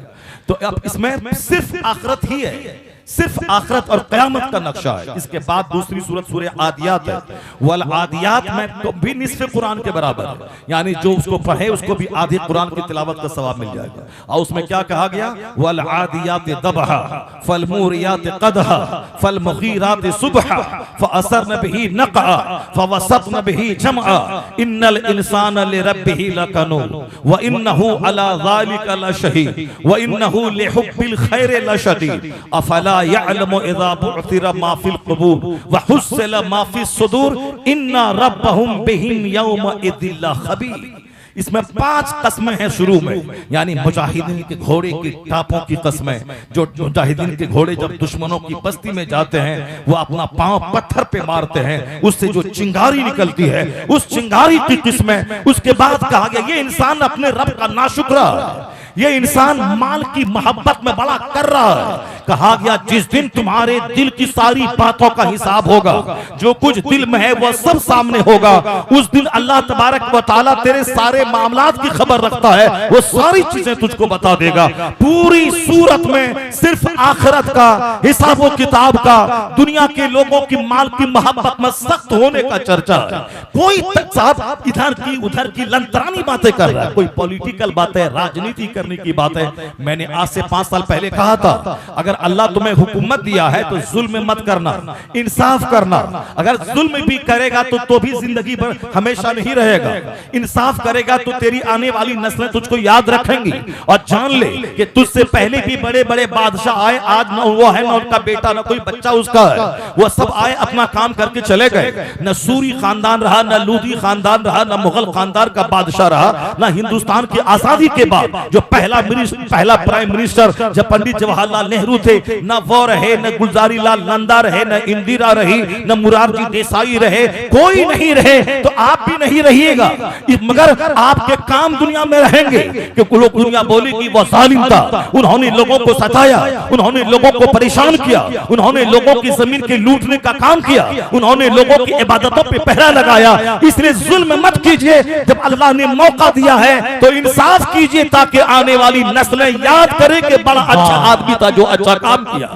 तो अब इसमें सिर्फ आखिरत ही है, सिर्फ आखिरत और कयामत का नक्शा है। इसके बाद दूसरी सूरत सूरह आदियात है, वल आदियात में तो भी निस्फ कुरान के बराबर है, यानी जो उसको पढ़े उसको भी आधे कुरान की तिलावत का सवाब मिल जाएगा। और उसमें क्या कहा गया, वल आदियात दबहा फल मूरियात कदहा फल मुगीरात सुबहा फअसरन बिही नक़अ फवसतन बिही जमअ इन्नल इंसान लिरब्बिही लकनून व इन्नहु अला ज़ालिका लशहीद व इन्नहु लिहुब्बिल खैर लशदीद अफला यअलमु इज़ा बुअथिरा मा फिल क़ुबूर व हुस्सिला मा फिस सुदूर इन्ना रब्बहुम बिहिम यौम इज़िल लख़बीर। इसमें 5 कस्में हैं शुरू में, यानी मुजाहिदीन के घोड़े की टापों की कस्में। जो मुजाहिदीन के घोड़े जब दुश्मनों की बस्ती में जाते हैं वो अपना पांव पत्थर पे मारते हैं, उससे जो चिंगारी निकलती है उस चिंगारी की किस्में। उसके बाद कहा गया ये इंसान अपने रब का नाशुक्र है, ये इंसान माल की मोहब्बत में बड़ा कर रहा है। कहा गया जिस दिन तुम्हारे दिल की सारी बातों का हिसाब होगा, जो कुछ दिल में है वो सब सामने होगा, उस दिन अल्लाह तबारक व तआला तेरे सारे मामलात की खबर रखता है, वो सारी चीजें तुझको बता देगा। पूरी सूरत में सिर्फ आखिरत का हिसाब व किताब का, दुनिया के लोगों की माल की मोहब्बत में सख्त होने का चर्चा है। कोई साहब इधर की उधर की लंतरानी बातें कर रहा है, कोई पॉलिटिकल बातें, राजनीति करने की बातें। मैंने आज से 5 साल पहले कहा था, अगर अल्लाह तुम्हें हुकूमत दिया है तो जुल्म मत करना, इंसाफ करना। अगर जुल्म भी करेगा तो भी जिंदगी भर हमेशा नहीं रहेगा, इंसाफ करेगा तो तेरी आने वाली नस्लें तुझको याद रखेंगी। और जान ले कि तुझसे पहले भी बड़े बड़े बादशाह आए, आज न वो है, न उनका बेटा, न कोई बच्चा उसका है, वो सब आए अपना काम करके चले गए। न सूरी खानदान रहा, न लूदी खानदान रहा, न मुगल खानदान का बादशाह रहा, न हिंदुस्तान की आजादी के बाद जो पहला प्राइम मिनिस्टर जब पंडित जवाहरलाल नेहरू थे, न वो रहे, न गुलजारी लाल नंदा रहे, न इंदिरा रही, न मुरारजी देसाई रहे, कोई नहीं रहे, तो आप भी नहीं रहिएगा। मगर आपके काम दुनिया में रहेंगे कि लोग दुनिया बोलेगी वो जालिम था, उन्होंने लोगों को सताया, उन्होंने लोगों को परेशान किया, उन्होंने लोगों की जमीन के लूटने का काम किया, उन्होंने लोगों की इबादतों पे पहरा लगाया। इसलिए जुल्म मत कीजिए, जब अल्लाह ने मौका दिया है तो इंसाफ कीजिए ताकि आने वाली नस्लें याद करें कि बड़ा अच्छा आदमी था जो अच्छा काम किया।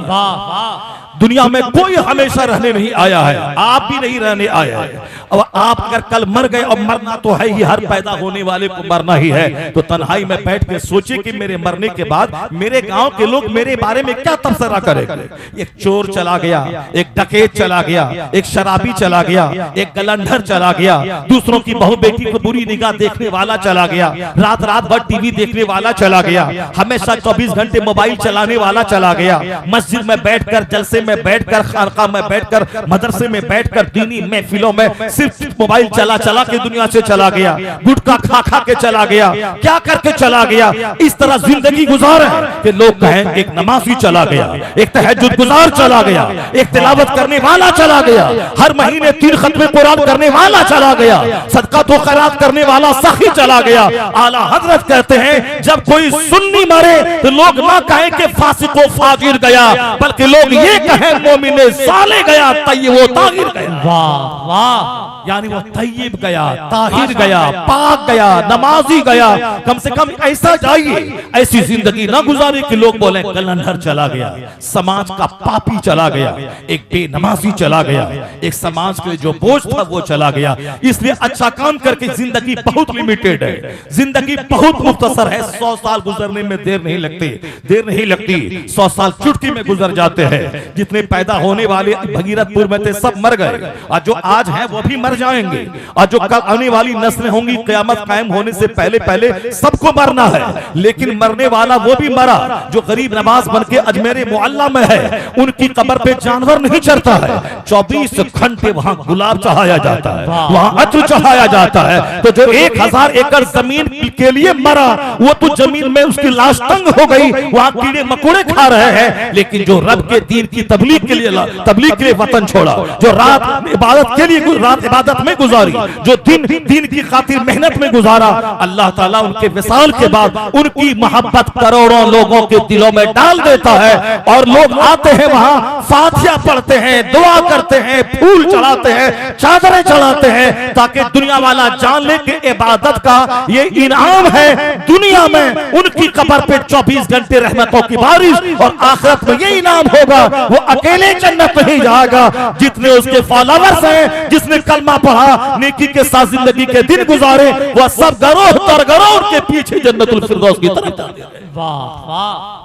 दुनिया में कोई हमेशा रहने नहीं आया है, आप भी नहीं रहने आए हैं। और आप अगर कल मर गए, और मरना तो है ही, हर पैदा होने वाले को मरना ही है, तो तन्हाई में बैठ के सोचिए कि मेरे मरने के बाद मेरे गांव के लोग मेरे बारे में क्या तबसरा करेंगे। एक चोर चला गया, एक डकैत चला गया, एक शराबी चला गया, एक गलंधर चला गया, दूसरों की बहू बेटी को बुरी निगाह देखने वाला चला गया, रात रात भर टीवी देखने वाला चला गया, हमेशा 24 घंटे मोबाइल चलाने वाला चला गया, मस्जिद में बैठकर, जलसे में बैठकर, खानका में बैठकर, मदरसे में बैठकर, दीनी महफिलों में सिर्फ मोबाइल चला चला के दुनिया से चला गया, गुटखा खा खा के चला गया, क्या करके चला गया। इस तरह जिंदगी गुजार है कि लोग कहें एक नमाजी चला गया, एक तहज्जुद गुजार चला गया, एक तिलावत करने वाला चला गया, हर महीने 3 खत्मे कुरान करने वाला चला गया, सदका तो खैरात करने वाला सखी चला गया। आला हजरत कहते हैं जब कोई सुन्नी मरे तो लोग ना कहें कि फासिको फाजिर गया, बल्कि लोग ये कहें मोमिने साले गया, तय्यब वो ताहिर गया। वाह वाह, यानी वो तय्यब गया, ताहिर गया, पाक गया, नमाजी गया। कम से कम ऐसा जाइए, ऐसी जिंदगी ना गुजारे कि लोग बोले कलंधर चला गया, समाज का पापी चला गया, एक बेनमाजी चला गया, एक समाज के जो बोझ था वो चला गया। इसलिए अच्छा काम करके जिंदगी बहुत लिमिटेड है, जिंदगी बहुत मुख्तसर है। 100 साल गुजरने में देर नहीं लगती, 100 साल चुटकी में गुजर जाते हैं। जितने पैदा होने वाले भगीरथपुर में थे सब मर गए, और जो आज हैं वो भी मर जाएंगे, और जो कल आने वाली नस्लें होंगी क़यामत कायम होने से पहले पहले सबको मरना है। लेकिन मरने वाला वो भी मरा जो गरीब नवाज बन के अजमेर मुअल्ला में है, उनकी कब्र पे जानवर नहीं चढ़ता है, 24 घंटे वहां गुलाब चढ़ाया जाता है, वहां अत्र चढ़ाया जाता है। तो जो 1000 एकड़ जमीन के लिए मरा, वो तो जमीन में उसकी लाश तंग हो गई, वहां कीड़े मकोड़े खा रहे हैं। लेकिन जो रब के दीन की तबलीग के लिए वतन छोड़ा, जो रात इबादत इबादत में गुजारी, जो दीन की खातिर मेहनत में गुजारा, अल्लाह ताला उनके विसाल के बाद उनकी मोहब्बत करोड़ों लोगों के दिलों में डाल देता है और लोग आते हैं वहां, फातिहा पढ़ते हैं, दुआ करते हैं, फूल चढ़ाते हैं, चादरें चढ़ाते हैं, ताकि दुनिया वाला जान ले कि इबादत का ये इनाम है। दुनिया में उनकी कब्र पे 24 घंटे रहमतों की बारिश और आखिरत में ये इनाम होगा, वो अकेले जन्नत नहीं जाएगा, जितने उसके फॉलोवर्स हैं, जिसने कलमा पढ़ा, नेकी के साथ जिंदगी के दिन गुजारे, वह सब गरोह तर गरोह उनके पीछे जन्नतुल फिरदौस की तरफ जाते हैं। वाह वाह,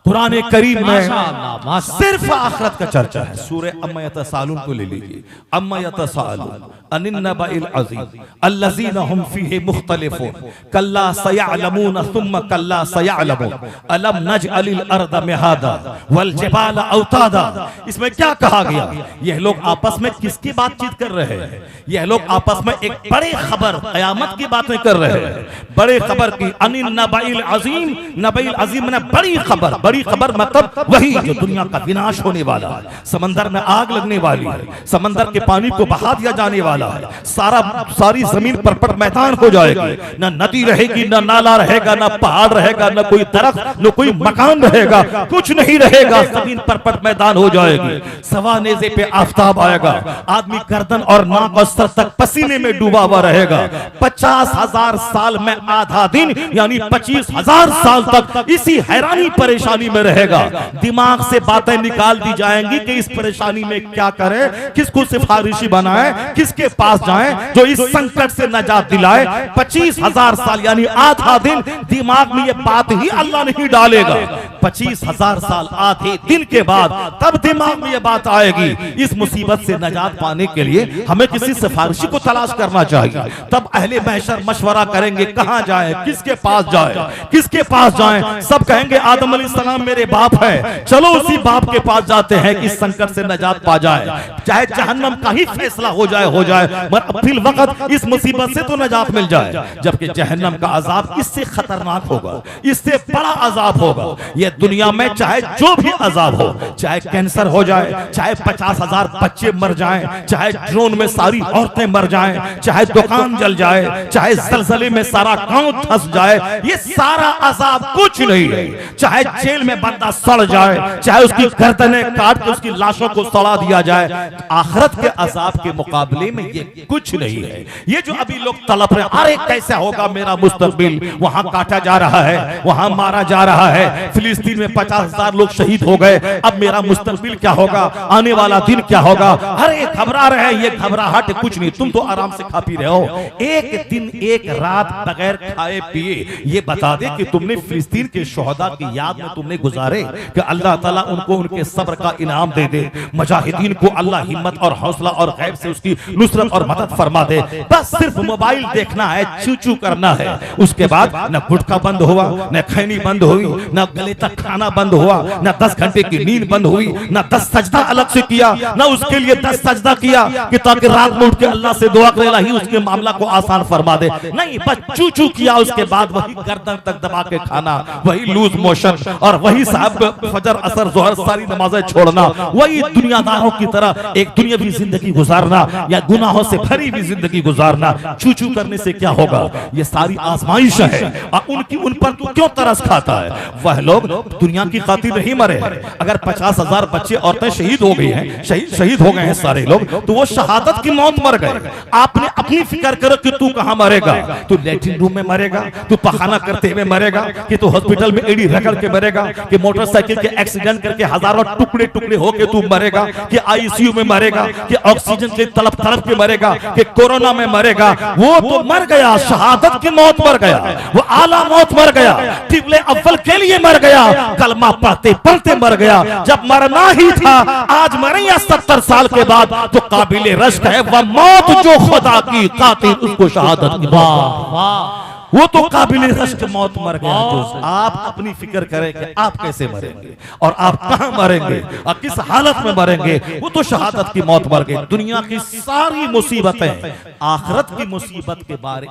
कुरान करीम में सिर्फ आखिरत का चर्चा है। सूरह अम्मा यतसालून को ले लीजिए, अम्मा यतसालून अनिन नबाइल अज़ीम अल्लज़ीना हुम फीहि मुख्तलिफून कल्ला सयअलमून सुम्मा कल्ला सयअलमून अलम नजअलिल अर्द मिहादा वल जिबाल औतादा। इसमें क्या कहा गया? यह लोग आपस में किसकी बातचीत कर रहे हैं? यह लोग आपस में एक बड़ी खबर क़यामत की बातें कर रहे हैं, बड़े खबर की। अनिन नबाइल अज़ीम, नबाइल अज़ीम ने बड़ी खबर, बड़ी खबर मतलब वही जो दुनिया का विनाश होने वाला है, समंदर में आग लगने वाली है, समंदर के पानी को बहा दिया जाने वाला है, सारी जमीन परपट मैदान हो जाएगी, न नदी रहेगी, न नाला रहेगा, न पहाड़ रहेगा, न कोई दरख्त, न कोई मकान रहेगा, कुछ नहीं रहेगा, जमीन परपट मैदान हो जाएगी। सवा नेज़े पे आफताब आएगा, आदमी गर्दन और नाक और सर तक पसीने में डूबा हुआ रहेगा। 50,000 साल में आधा दिन यानी 25,000 साल तक इसी हैरानी परेशानी में रहेगा। दिमाग से बातें निकाल दी जाएंगी कि इस परेशानी में क्या करें, किसको सिफारिशी बनाएं, किसके पास जाएं जो इस संकट से नजात दिलाए। 25,000 साल यानी आधा दिन, दिमाग में ये बात ही अल्लाह नहीं डालेगा। 25,000 साल आधे दिन के बाद तब दिमाग में ये बात आएगी, इस मुसीबत से नजात पाने के लिए हमें किसी सिफारिशी को तलाश करना चाहिए। तब अहले महशर मशवरा करेंगे, कहां जाए, किसके पास जाए, किसके पास जाए। सब कहेंगे आदम अलैहिस्सलाम मेरे बाप है, चलो उसी बाप के पास जाते हैं कि इस संकट से नजात पा जाए, चाहे जहन्नम का ही फैसला हो जाए, मगर फिल वक्त इस मुसीबत से तो नजात मिल जाए। जबकि जहन्नम का अजाब इससे खतरनाक होगा, इससे बड़ा अजाब होगा। यह दुनिया में चाहे जो भी अजाब हो, चाहे कैंसर हो जाए, चाहे 50,000 बच्चे मर जाएं, चाहे ड्रोन में सारी औरतें मर जाएं, चाहे दुकान जल जाए, चाहे जलजले में सारा गांव धंस जाए, ये सारा अजाब कुछ नहीं है। चाहे जेल में बंदा सड़ जाए, चाहे उसकी गर्दनें काट के उसकी लाशों को सड़ा दिया जाए, आखिरत के अजाब के मुकाबले में ये कुछ नहीं है। ये जो अभी लोग तड़प रहे, अरे कैसे होगा मेरा मुस्तकबिल, वहां काटा जा रहा है, वहां मारा जा रहा है, फिलिस्तीन में 50,000 लोग शहीद हो गए, अब मेरा मुस्तकबिल क्या होगा, आने वाला दिन क्या होगा। अरे घबरा रहे हैं, ये घबराहट कुछ नहीं, तुम तो आराम से खा पी रहे हो। एक दिन एक रात बगैर खाए पिए ये बता दे कि तुमने फिलिस्तीन के शोहदा की याद में तुमने गुजारे, कि अल्लाह ताला उनको उनके सब्र का इनाम दे दे, मुजाहिदीन को अल्लाह हिम्मत और हौसला और गैब से उसकी नुसरत और मदद फरमा दे। बस सिर्फ मोबाइल देखना है, चू चू करना है, उसके बाद न गुटखा बंद हुआ, न खैनी बंद हुई, न गले तक खाना बंद हुआ, न 10 घंटे की नींद बंद हुई, न 10 सजदा अलग से किया, न उसके लिए 10 सजदा किया कि ताकि रात में उठ के अल्लाह से दुआ करे ही उसके मामला को आसान फरमा दे। नहीं, बस चू चू किया, उसके बाद वही गर्दन तक दबा के खाना, वही लूज मोशन और वही साहब फजर असर जोहर सारी नमाजें छोड़ना, वही दुनियादारों की तरह एक दुनियावी जिंदगी गुजारना या गुनाहों से भरी हुई जिंदगी गुजारना। चू चू करने से क्या होगा? ये सारी आजमाइश है और उन पर क्यों तरस खाता है? वह लोग दुनिया की खातिर नहीं मरे हैं। अगर 50,000 बच्चे औरतें शहीद हो गई हैं, शहीद हो गए हैं सारे लोग, तो वो शहादत की मौत मर गए। आपने अपनी फिक्र करो कि तू कहां मरेगा, तू लेटरिन रूम में मरेगा, तू पखाना करते हुए मरेगा, कि तू हॉस्पिटल में एड़ी रगड़ के मरेगा, कि मोटरसाइकिल के एक्सीडेंट करके हजारों टुकड़े टुकड़े होके तू मरेगा, कि आईसीयू में मरेगा, कि ऑक्सीजन के तड़प तड़प के मरेगा, कि कोरोना में मरेगा। वो तो मर गया, शहादत की मौत मर गया, वो आला मौत मर गया, टिबले अव्वल के लिए मर गया, कलमा पढ़ते पढ़ते मर गया। जब मरना ही था, आज मरे या 70 साल के बाद, तो काबिले रश्क है वह मौत जो खुदा की कातिल उसको शहादत की। वाह वाह, वो तो काबिल रश्क मौत मर गया। तो आप अपनी फिक्र करें कि आप कैसे मरेंगे और आप कहां मरेंगे और किस हालत में मरेंगे। वो तो शहादत की मौत मर गए। दुनिया की सारी मुसीबतें आखिरत की मुसीबत के बारे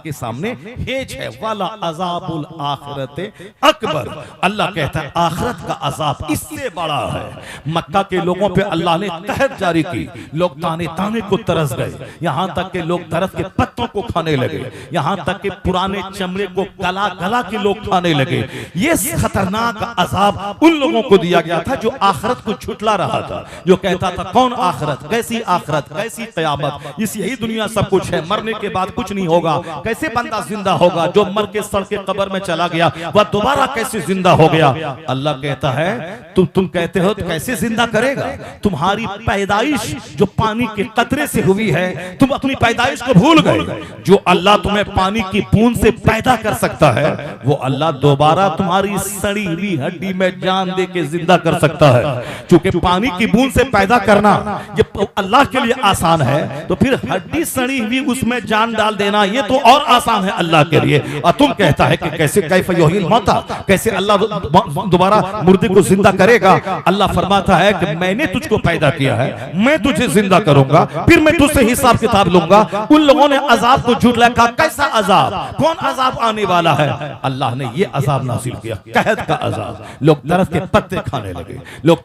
के सामने हेज है। वाला अजाबुल आखिरत अकबर। अल्लाह कहता है आखिरत का अजाब इससे बड़ा है। मक्का के लोगों पे अल्लाह ने कहर जारी की। लोग ताने ताने को तरस गए, यहां तक के लोग दरख्त के पत्तों को खाने लगे, यहां तक के पुराने चमड़े को गला गला के लोग खाने लगे। ये खतरनाक अजाब उन लोगों को दिया गया था जो आखिरत को झुटला रहा था, जो कहता था कौन आखिरत, कैसी कयामत, इस यही दुनिया सब कुछ है, मरने के बाद कुछ नहीं होगा, कैसे बंदा जिंदा होगा, जो मर के सड़ के कब्र में चला गया वह दोबारा कैसे जिंदा हो गया। अल्लाह कहता है तुम कहते हो तो कैसे जिंदा करेगा, तुम्हारी पैदाइश जो पानी के कतरे से हुई है, तुम अपनी पैदाइश को भूल गए। जो अल्लाह तुम्हें पानी की बूंद से पैदा कर सकता है वो अल्लाह दोबारा तुम्हारी सड़ी हुई हड्डी में जान दे के जिंदा कर सकता है। क्योंकि पानी की बूंद से पैदा करना ये अल्लाह के लिए आसान है, तो फिर हड्डी सड़ी हुई उसमें जान डाल देना ये तो और आसान है अल्लाह के लिए। और तुम कहता है कि कैसे कैफ युहील मौता, कैसे अल्लाह दोबारा मुर्दे को जिंदा करेगा। अल्लाह फरमाता है कि मैंने तुझको पैदा किया है, मैं तुझे जिंदा करूंगा, फिर मैं तुझसे हिसाब किताब लूंगा। उन लोगों ने अजाब को झूठ लगा, कैसा अजाब, कौन अजाब आने वाला है। अल्लाह ने ये अजाब नाज़िल किया, कहत का अजाब। लोग दरख्त के पत्ते खाने लगे, लोग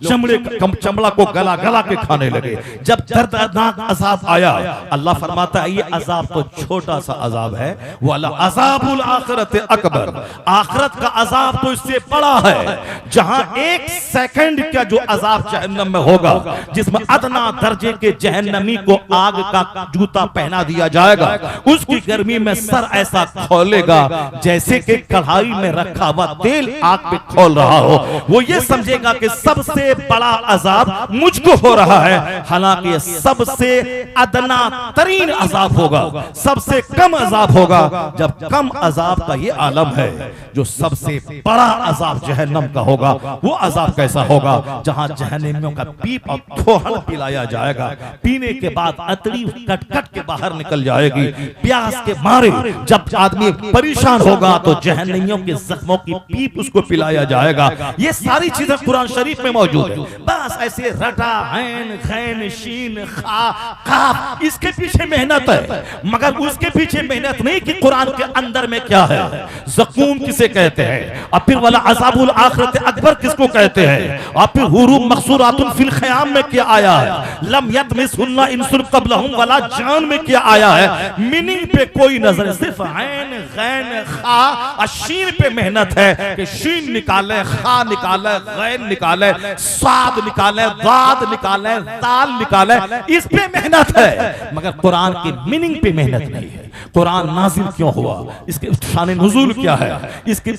चमड़ा को गला गला के खाने लगे। जब दर्दनाक अजाब आया अल्लाह फरमाता है ये अजाब तो छोटा सा अजाब है, वाला अजाबुल आखिरत अकबर, आखिरत का अजाब तो इससे बड़ा है। जहां एक सेकंड का जो अजाब जहन्नम में होगा, जिसमें अदना दर्जे के जहन्नमी को आग का जूता पहना दिया जाएगा, उसकी गर्मी में सर ऐसा खोलेगा जैसे कि कढ़ाई में रखा हुआ तेल आग पे खोल रहा हो। वो ये समझेगा कि सबसे बड़ा अजाब मुझको हो रहा है, हालांकि ये सबसे अदना तरीन अजाब होगा, सबसे कम अजाब होगा। जब कम अजाब का ये आलम है, जो सबसे बड़ा अजाब जहन्नम का होगा, वो अजाब कैसा होगा जहां जहन्नमियों का पीप और थोहन पिलाया जाएगा, पीने के बाद अतड़ी कट कट के बाहर निकल जाएगी। प्यास के मारे जब आदमी परेशान होगा तो जहन्नमियों के जख्मों की पीप उसको पिलाया जाएगा। ये सारी चीजें कुरान शरीफ में मौजूद है। बस ऐसे रटा ऐन खैन शीन खा काफ, इसके पीछे मेहनत है, मगर उसके पीछे मेहनत नहीं कि कुरान के अंदर में क्या है। ज़क़ूम किसे कहते हैं, और फिर वाला अज़ाबुल आखिरत अकबर किसको कहते हैं, और फिर हुरूम मक़सूरातुन फिल ख़याम में क्या आया है, लम यतमिसहुन्ना इंसुन क़ब्लहुम वला जान में क्या आया है। मीनिंग पे कोई नजर, सिर्फ ऐन गैन खा और शीन पे मेहनत है कि शीन निकाले, खा निकाले, गैन निकाले, स्वाद निकाले, दाद निकाले, दाल निकाले, इस पे मेहनत है, मगर कुरान की मीनिंग पे मेहनत नहीं है। कुरान नाजिल क्यों हुआ, इसके शान नुज़ूल क्या है, इसके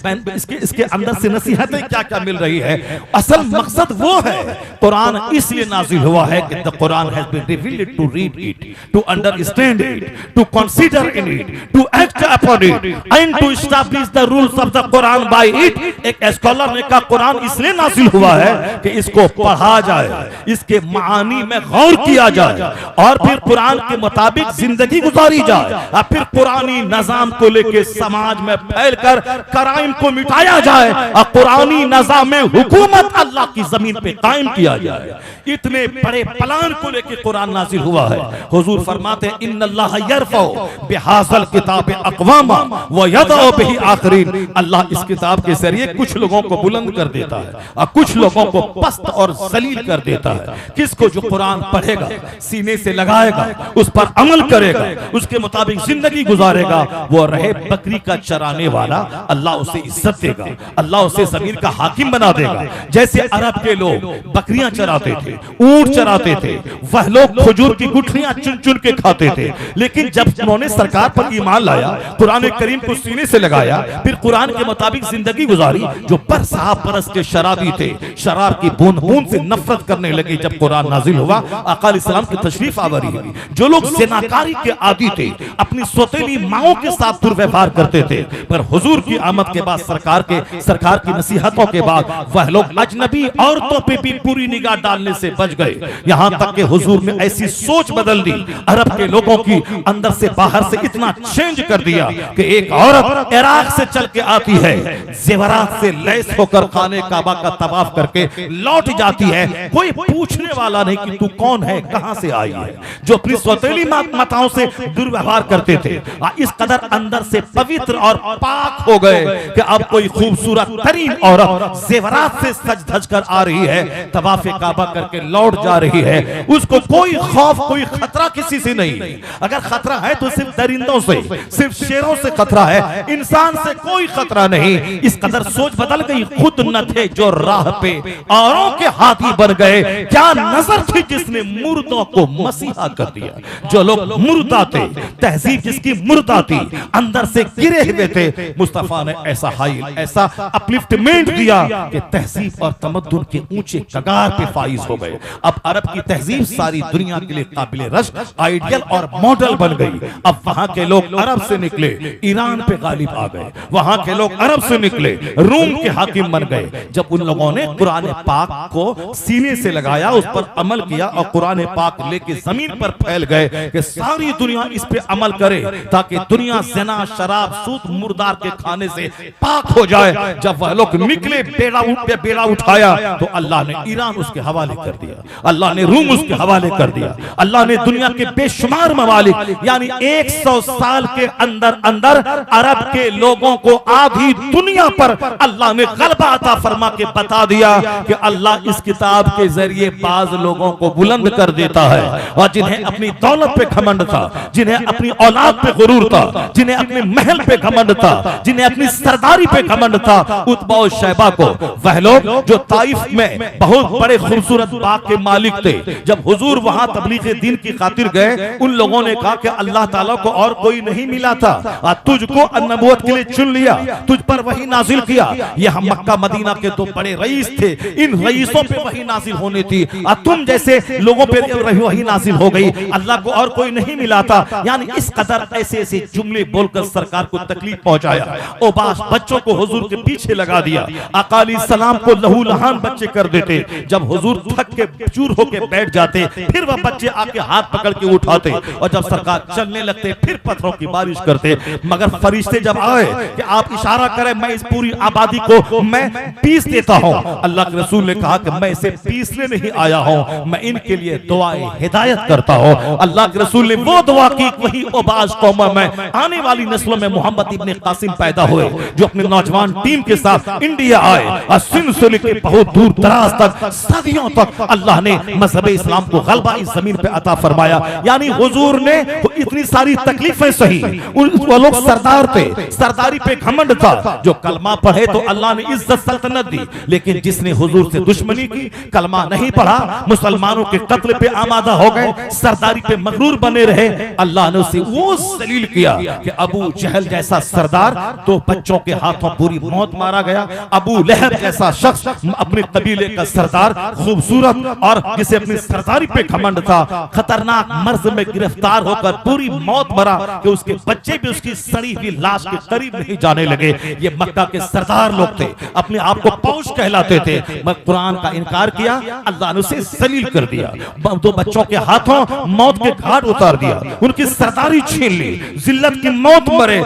अंदर से नसीहतें क्या क्या मिल रही है, असल मकसद वो है। कुरान इसलिए नाजिल हुआ है कि the Quran has been revealed to read it, to understand it, to consider in it, to act upon it and to establish the rules of the Quran by it. एक स्कॉलर ने कहा कुरान इसलिए नाजिल हुआ है कि इसको पढ़ा जाए, इसके मानी में गौर किया जाए और फिर कुरान के मुताबिक जिंदगी गुजारी जाए, और फिर कुरानी निजाम को लेकर समाज में फैलकर क्राइम को मिटाया जाए और कुरानी निजाम में हुकूमत अल्लाह की जमीन पे कायम किया जाए। इतने बड़े प्लान को लेकर कुरान नाजिल हुआ है। हुजूर फरमाते हैं इन्नल्लाह यरफउ बिहाज़ल किताब अक़वामा व यदउ बिही आखरीन। अल्लाह इस किताब के जरिए कुछ लोगों को बुलंद कर देता है और कुछ लोगों को पस्त और जलील कर देता है। किसको, जो कुरान पढ़ेगा, सीने से लगाएगा, उस पर अमल करेगा, उसके मुताबिक जिंदगी गुजारेगा, वो रहे बकरी का चराने वाला, अल्लाह उसे इज्जत देगा, अल्लाह उसे जमीन का हाकिम बना देगा। जैसे अरब के लोग बकरियां चराते थे, ऊंट चराते थे, वह लोग खजूर की गुठलियां चुन चुन के खाते थे, लेकिन जब उन्होंने सरकार पर ईमान लाया, कुरान करीम को सीने से लगाया, फिर कुरान के मुताबिक जिंदगी गुजारी, जो बरसाह बरस के शराबी थे, शराब की बूंद बूंद से नफरत करने लगे। जब कुरान नाजिल हुआ, आका अलैहिस्सलाम की तशरीफ आवरी हुई, जो लोग ज़िनाकारी के आदी थे, अपनी सौतेली माओं के साथ दुर्व्यवहार करते थे। पर हुजूर की आमद के बाद, सरकार की नसीहतों के बाद वह लोग अजनबी औरतों पे भी पूरी निगाह डालने से बच गए। यहाँ तक कि हुजूर ने ऐसी सोच बदल दी, अरब के लोगों की अंदर से बाहर से इतना चेंज कर दिया कि एक औरत इराक से चल के आती है, जेवरात से लैस होकर खाने काबा का तवाफ करके लौट जाती है, कोई पूछने वाला नहीं कि तू कौन है, कहां से आई है। जो अपनी सौतेली माताओं से दुर्व्यवहार करते थे, इस कदर अंदर से पवित्र और पाक हो गए कि अब कोई खूबसूरत तरीन औरत जेवरात से सज धज कर आ रही है, तवाफ काबा करके लौट जा रही है, उसको कोई खौफ, कोई खतरा किसी से नहीं। अगर खतरा है तो सिर्फ दरिंदों से, सिर्फ शेरों से खतरा है, इंसान से कोई खतरा नहीं। इस कदर सोच बदल गई। खुद न थे जो राह पे औरों के हाथी बन गए, क्या नजर थी जिसने मुर्दों को मसीहा कर दिया। जो लोग मुर्दा थे, तहजीब जिसकी मुर्दा थी, अंदर से गिरे हुए थे, मुस्तफा ने ऐसा हाइल, ऐसा अपलिफ्टमेंट दिया कि तहजीब और तमद्दुन के ऊंचे कगार पे फाइज हो गए। अब अरब की तहजीब सारी दुनिया के लिए काबिले रश, आइडियल और मॉडल बन गई। अब वहां के लोग अरब से निकले, ईरान पे गालिब आ गए, वहां के लोग अरब से निकले, रूम के हाकिम बन गए। जब उन लोगों ने कुरान पाक को सीने से लगाया, उस पर अमल किया और कुरान पाक लेके जमीन पर फैल गए कि सारी दुनिया इस पे अमल करे ताकि दुनिया ज़िना, शराब, सूद, मुर्दार के खाने से पाक हो जाए। जब वह लोग निकले, बेड़ा उठाया तो अल्लाह ने ईरान उसके हवाले कर दिया, अल्लाह ने रूम उसके हवाले कर दिया, अल्लाह ने दुनिया के बेशुमार ममालिक, यानी 100 साल के अंदर अंदर अरब के लोगों को आधी दुनिया पर अल्लाह ने गलबा अता फरमा के बता दिया कि अल्लाह इस किताब के जरिए बाज लोगों को बुलंद कर देता है। और जिन्हें अपनी दौलत पे घमंड था, जिन्हें अपनी औलाद पे गुरूर था, जिन्हें अपने महल पे घमंड था, जिन्हें अपनी सरदारी पे घमंड था, उतबा और शैबा को, वह लोग जो ताइफ में बहुत बड़े खूबसूरत बाग के मालिक थे, जब हुजूर वहां तबलीग दीन की खातिर गए, उन लोगों ने कहा कि अल्लाह ताला को और कोई नहीं मिला था, तुझको नबूवत के लिए चुन लिया, तुझ पर वही नाजिल किया। यह मक्का मदीना के दो बड़े रईस थे, इन रईसों पे वही नाजिल होनी थी, तुम जैसे लोगों पे वही नाजिल हो गई, अल्लाह को और कोई नहीं मिला था। यानी इस कदर ऐसे ऐसे जुमले बोलकर सरकार को तकलीफ पहुंचाया। ओबाश बच्चों को हुजूर के पीछे लगा दिया, अकाली सलाम को लहू लहान बच्चे कर देते। जब हुजूर थक के चूर होके बैठ जाते, फिर वह बच्चे आके हाथ पकड़ के उठाते, और जब सरकार चलने लगते फिर पत्थरों की बारिश करते। मगर फरिश्ते जब आए कि आप इशारा करें, मैं इस पूरी आबादी को मैं पीस देता हूं, अल्लाह के रसूल ने कहा कि मैं इसे पीसने नहीं आया हूं, मैं इनके लिए दुआए हिदायत करता हूं। अल्लाह के रसूल ने वो दुआ की, वही ओबाश कौम में आने वाली नस्लों में मोहम्मद इब्ने कासिम पैदा हुए, जो अपने नौजवान टीम के साथ इंडिया आए, और सिंध से लेकर बहुत दूर दराज तक, सदियों तक अल्लाह ने मजहब इस्लाम को गलबा इस जमीन पे अता फरमाया। यानी हुजूर ने इतनी सारी तकलीफें सही, वो लोग सरदार थे, सरदारी पे घमंड था, जो कलमा पढ़े तो अल्लाह ने इज्जत सल्तनत दी, लेकिन जिसने हुजूर से दुश्मनी की, कलमा नहीं पढ़ा, मुसलमानों के कत्ल पे आमादा हो गए, सरदारी पे मगरूर बने रहे, अल्लाह ने उसे वो जलील किया कि अबू जहल जैसा सरदार तो बच्चों के हाथों पूरी मौत मारा गया, अबू लहब जैसा शख्स अपने कबीले का सरदार, खूबसूरत और जिसे अपनी सरदारी पे घमंड था, खतरनाक मर्ज में गिरफ्तार होकर पूरी मौत मरा कि उसके बच्चे भी उसकी सड़ी हुई लाश के करीब नहीं जाने लगे। ये मक्का के सरदार लोग थे, अपने आप को पौष कहलाते थे, मगर कुरान का इनकार किया, अल्लाह ने उसे जलील कर दिया, दो बच्चों के हाथों मौत के घाट उतार दिया, उनकी सरदारी छीन ली, जिल्लत की मौत मरे।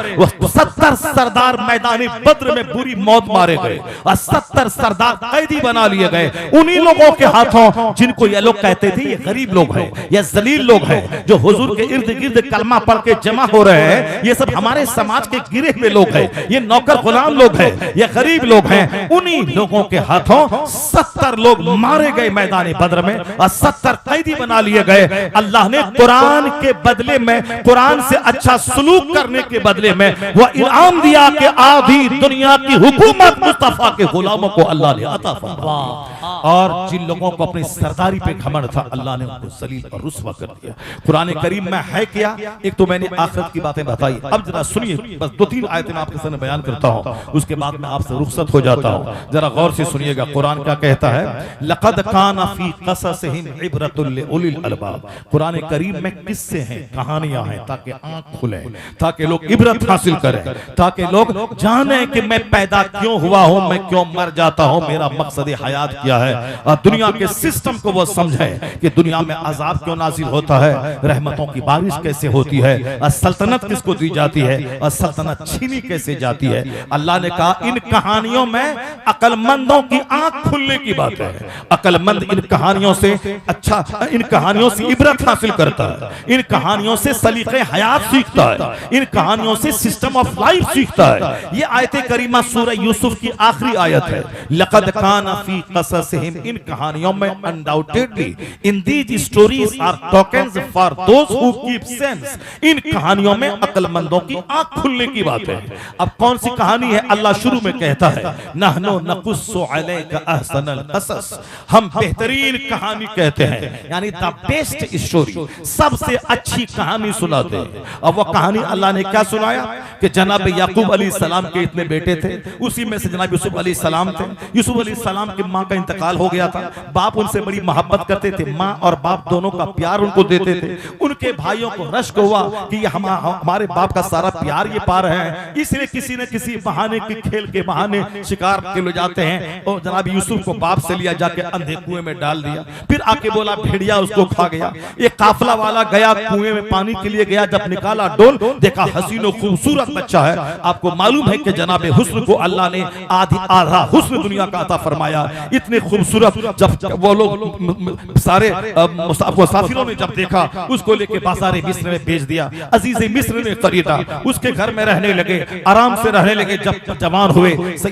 70 सरदार मैदानी बद्र में बुरी मौत मारे गए और 70 सरदार कैदी बना लिए गए उन्हीं लोगों के हाथों, जिनको ये लोग कहते थे ये गरीब लोग हैं, ये जलील लोग हैं, जो हुजूर के इर्द गिर्द कलमा पढ़ के जमा हो रहे हैं, ये सब हमारे समाज के गिरे हुए लोग हैं, ये नौकर गुलाम लोग हैं, ये गरीब लोग हैं। उन्हीं लोगों के हाथों 70 लोग मारे गए मैदानी बद्र में और 70 कैदी बना लिए गए। अल्लाह ने कुरान के बदले में, कुरान से अच्छा सलूक करने के बदले में वह इनाम दिया कि आधी दुनिया की हुकूमत मुस्तफा के गुलामों को अल्लाह ने अता फरमाया। और जिन लोगों को अपनी सरदारी पे घमंड था, अल्लाह ने उनको जलील और रुस्वा कर दिया। कुरान करीम में है क्या, एक तो मैंने आखिरत की बातें बताई, अब जरा सुनिए, बस 2-3 आयतें मैं आपके सामने बयान करता हूं, उसके बाद मैं आपसे रुखसत हो जाता हूं। जरा गौर से सुनिएगा कुरान क्या कहता है। लक़द काना फी क़ससिहिम इब्रतुल लिउलिल अलबाब, कुरान करीम में किस्से हैं, कहानियां हैं, ताकि के आंख खुले, ताकि लोग इबरत हासिल करें, ताकि लोग जाने कि मैं पैदा क्यों हुआ हूं, मैं क्यों मर जाता हूं, मेरा मकसद हयात क्या है, और दुनिया के सिस्टम को वो समझें कि दुनिया में अजाब क्यों नाजिल होता है, रहमतों की बारिश कैसे होती है, और सल्तनत किसको दी जाती है और सल्तनत छीनी कैसे जाती है। अल्लाह ने कहा इन कहानियों में अक्लमंदों की आंख खुलने की बात है। अक्लमंद इन कहानियों से इन कहानियों से इबरत हासिल करता है, इन कहानियों से सलीके हयात सीखता है, इन कहानियों से सिस्टम ऑफ लाइफ सीखता है। ये आयत करीमा सूरह यूसुफ की आखिरी आयत है। लक़द काना फी क़ससिहिम, इन कहानियों में undoubtedly in these stories are tokens for those who keep sense, इन कहानियों में अक्लमंदों की आंख खुलने की बात है। अब कौन सी कहानी है? अल्लाह शुरू में कहता है नहनु नकुस्सु अलैका अहसनल क़सस, हम बेहतरीन कहानी कहते हैं, यानी द बेस्ट स्टोरी, सबसे अच्छी कहानी सुनाते हैं। अब वो कहानी अल्लाह ने क्या सुनाया कि जनाब याकूब अलैहिस्सलाम के इतने बेटे थे, उसी में से जनाब यूसुफ अलैहिस्सलाम थे। यूसुफ अलैहिस्सलाम की माँ का इंतकाल हो गया था, बाप उनसे बड़ी मोहब्बत करते थे, माँ और बाप दोनों का प्यार उनको देते थे। उनके भाइयों को रश्क हुआ कि ये हमारे बाप का सारा प्यार ये पा रहे हैं, इसलिए किसी न किसी बहाने के खेल के बहाने शिकार के ले जाते हैं। और जनाब यूसुफ को बाप से लिया जाके अंधे कुएं में डाल दिया, फिर आके बोला भेड़िया उसको खा गया। एक काफला वाला गया कुएं में पानी के लिए गया, जब निकाला डोल देखा हसीन और खूबसूरत बच्चा है। आपको मालूम है कि जनाब हुस्न को अल्लाह ने आधा हुस्न दुनिया का अता फरमाया, इतने खूबसूरत। जब वो लोग सारे मुसाफिरों ने जब देखा, उसको लेके बाज़ार मिस्र में भेज दिया। अजीज मिस्र ने खरीदा, उसके घर में रहने लगे, आराम से रहने लगे। जब जवान हुए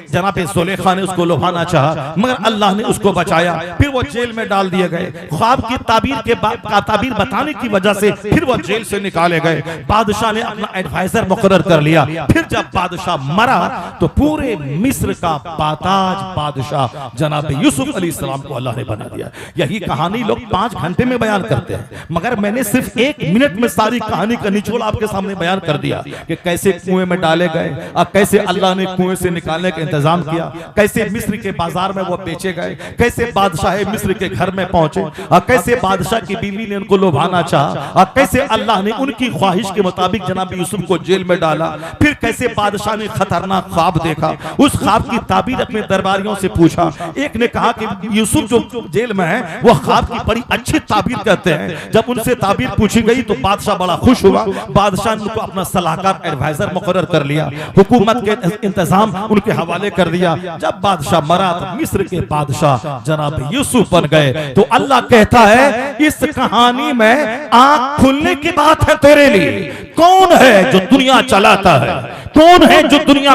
जनाब ज़ुलेखा ने उसको लुभाना चाहा, मगर अल्लाह ने उसको बचाया। फिर वो जेल में डाल दिए गए। ख्वाब की ताबीर बताने की वजह से फिर वो जेल से निकाले गए। बादशाह ने अपना एडवाइजर मुकर्रर कर लिया। फिर जब बादशाह मरा तो पूरे मिस्र का बाताज बादशाह जनाब यूसुफ अलैहिस्सलाम को अल्लाह ने बना दिया। यही कहानी लोग 5 घंटे में बयान करते हैं, मगर मैंने सिर्फ 1 मिनट में सारी कहानी का निचोड़ आपके सामने बयान कर दिया कि कैसे कुएं में डाले गए और कैसे अल्लाह ने कुएं से निकालने का इंतजाम किया, कैसे मिस्र के बाजार में वो बेचे गए, कैसे बादशाह मिस्र के घर में पहुंचे और कैसे बादशाह की बीवी ने उनको लुभाना चाहा और कैसे अल्लाह ने उनकी ख्वाहिश के मुताबिक जनाब यूसुफ को जेल में डाला। फिर कैसे बादशाह ने खतरनाक ख्वाब देखा, उस ख्वाब की ताबीर अपने दरबारियों से पूछा। एक ने कहा कि यूसुफ जो जेल में है वो ख्वाब की बड़ी अच्छी ताबीर कहते हैं। जब उनसे ताबीर पूछी गई तो बादशाह बड़ा खुश हुआ। बादशाह ने उनको अपना सलाहकार एडवाइजर मुकर्रर कर लिया, हुकूमत के इंतजाम उनके हवाले कर दिया। जब बादशाह मरा तो मिस्र के बादशाह जनाब यूसुफ बन गए। तो अल्लाह कहता है इस कहानी में आंख खुलने की बात है तेरे लिए। कौन है जो दुनिया चलाता है? कौन है जो दुनिया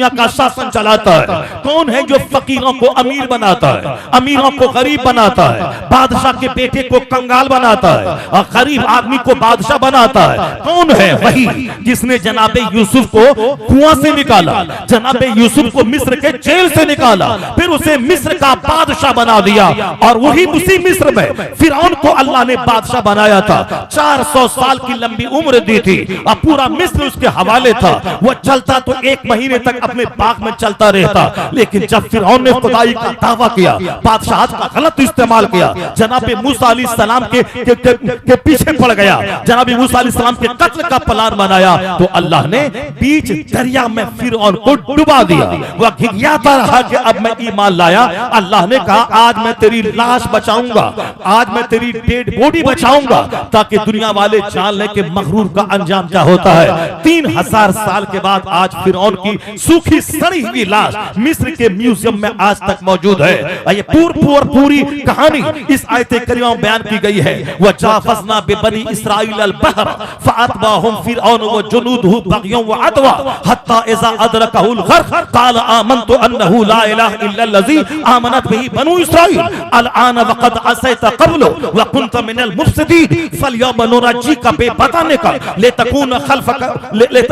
का शासन चलाता है? कौन है जो फकीरों को अमीर बनाता है, अमीरों को गरीब बनाता है, बादशाह के बेटे को कंगाल बनाता है और गरीब आदमी को बादशाह बनाता है? कौन है? वही जिसने जनाबे यूसुफ को कुआं से निकाला, जनाबे यूसुफ को मिस्र के जेल से निकाला, फिर उसे मिस्र का बादशाह बना दिया। और वही उसी मिस्र में फिरौन को अल्लाह ने बादशाह बनाया था। 400 साल की लंबी उम्र दी थी और पूरा मिस्र उसके हवाले था। वो चलता तो 1 महीने तक अपने बाग में चलता रहता, लेकिन जब फिरौन ने खुदाई का दावा किया, बादशाह का गलत इस्तेमाल किया, जनाब मूसा अलैहिस्सलाम के पीछे पड़ गया, जनाब मूसा अलैहिस्सलाम के कत्ल का प्लान बनाया, तो अल्लाह ने बीच दरिया में फिरौन को डुबा दिया। वह घिघियाता रहा कि अब मैं ईमान लाया। अल्लाह ने कहा आज मैं तेरी लाश बचाऊंगा, आज मैं तेरी डेड बॉडी बचाऊंगा, ताकि दुनिया वाले जान ले कि मगरूर का अंजाम क्या होता है। 3000 साल के बाद आज फिरौन की सूखी सड़ी हुई लाश मिस्र के म्यूजियम में आज तक मौजूद है। ये पूरी कहानी इस आयत करीमा में बयान की गई है। वह जाफजना बिबनी इस्राइल अल बहर फअतबाहुम फिरऔन व जुनूदहु बग़यन व अदवा हत्ता इज़ा अदरकहुल गर्क़ क़ाल आमनतु अन्नहु ला इलाहा इल्लल्लज़ी आमनत बिही बनु इस्राइल अलआन वक़द असैत क़ब्लु व कुन्त मिनल मुफ़्सिदीन फलयौम नुनज्जीका बिबदनिका लितकून खल्फका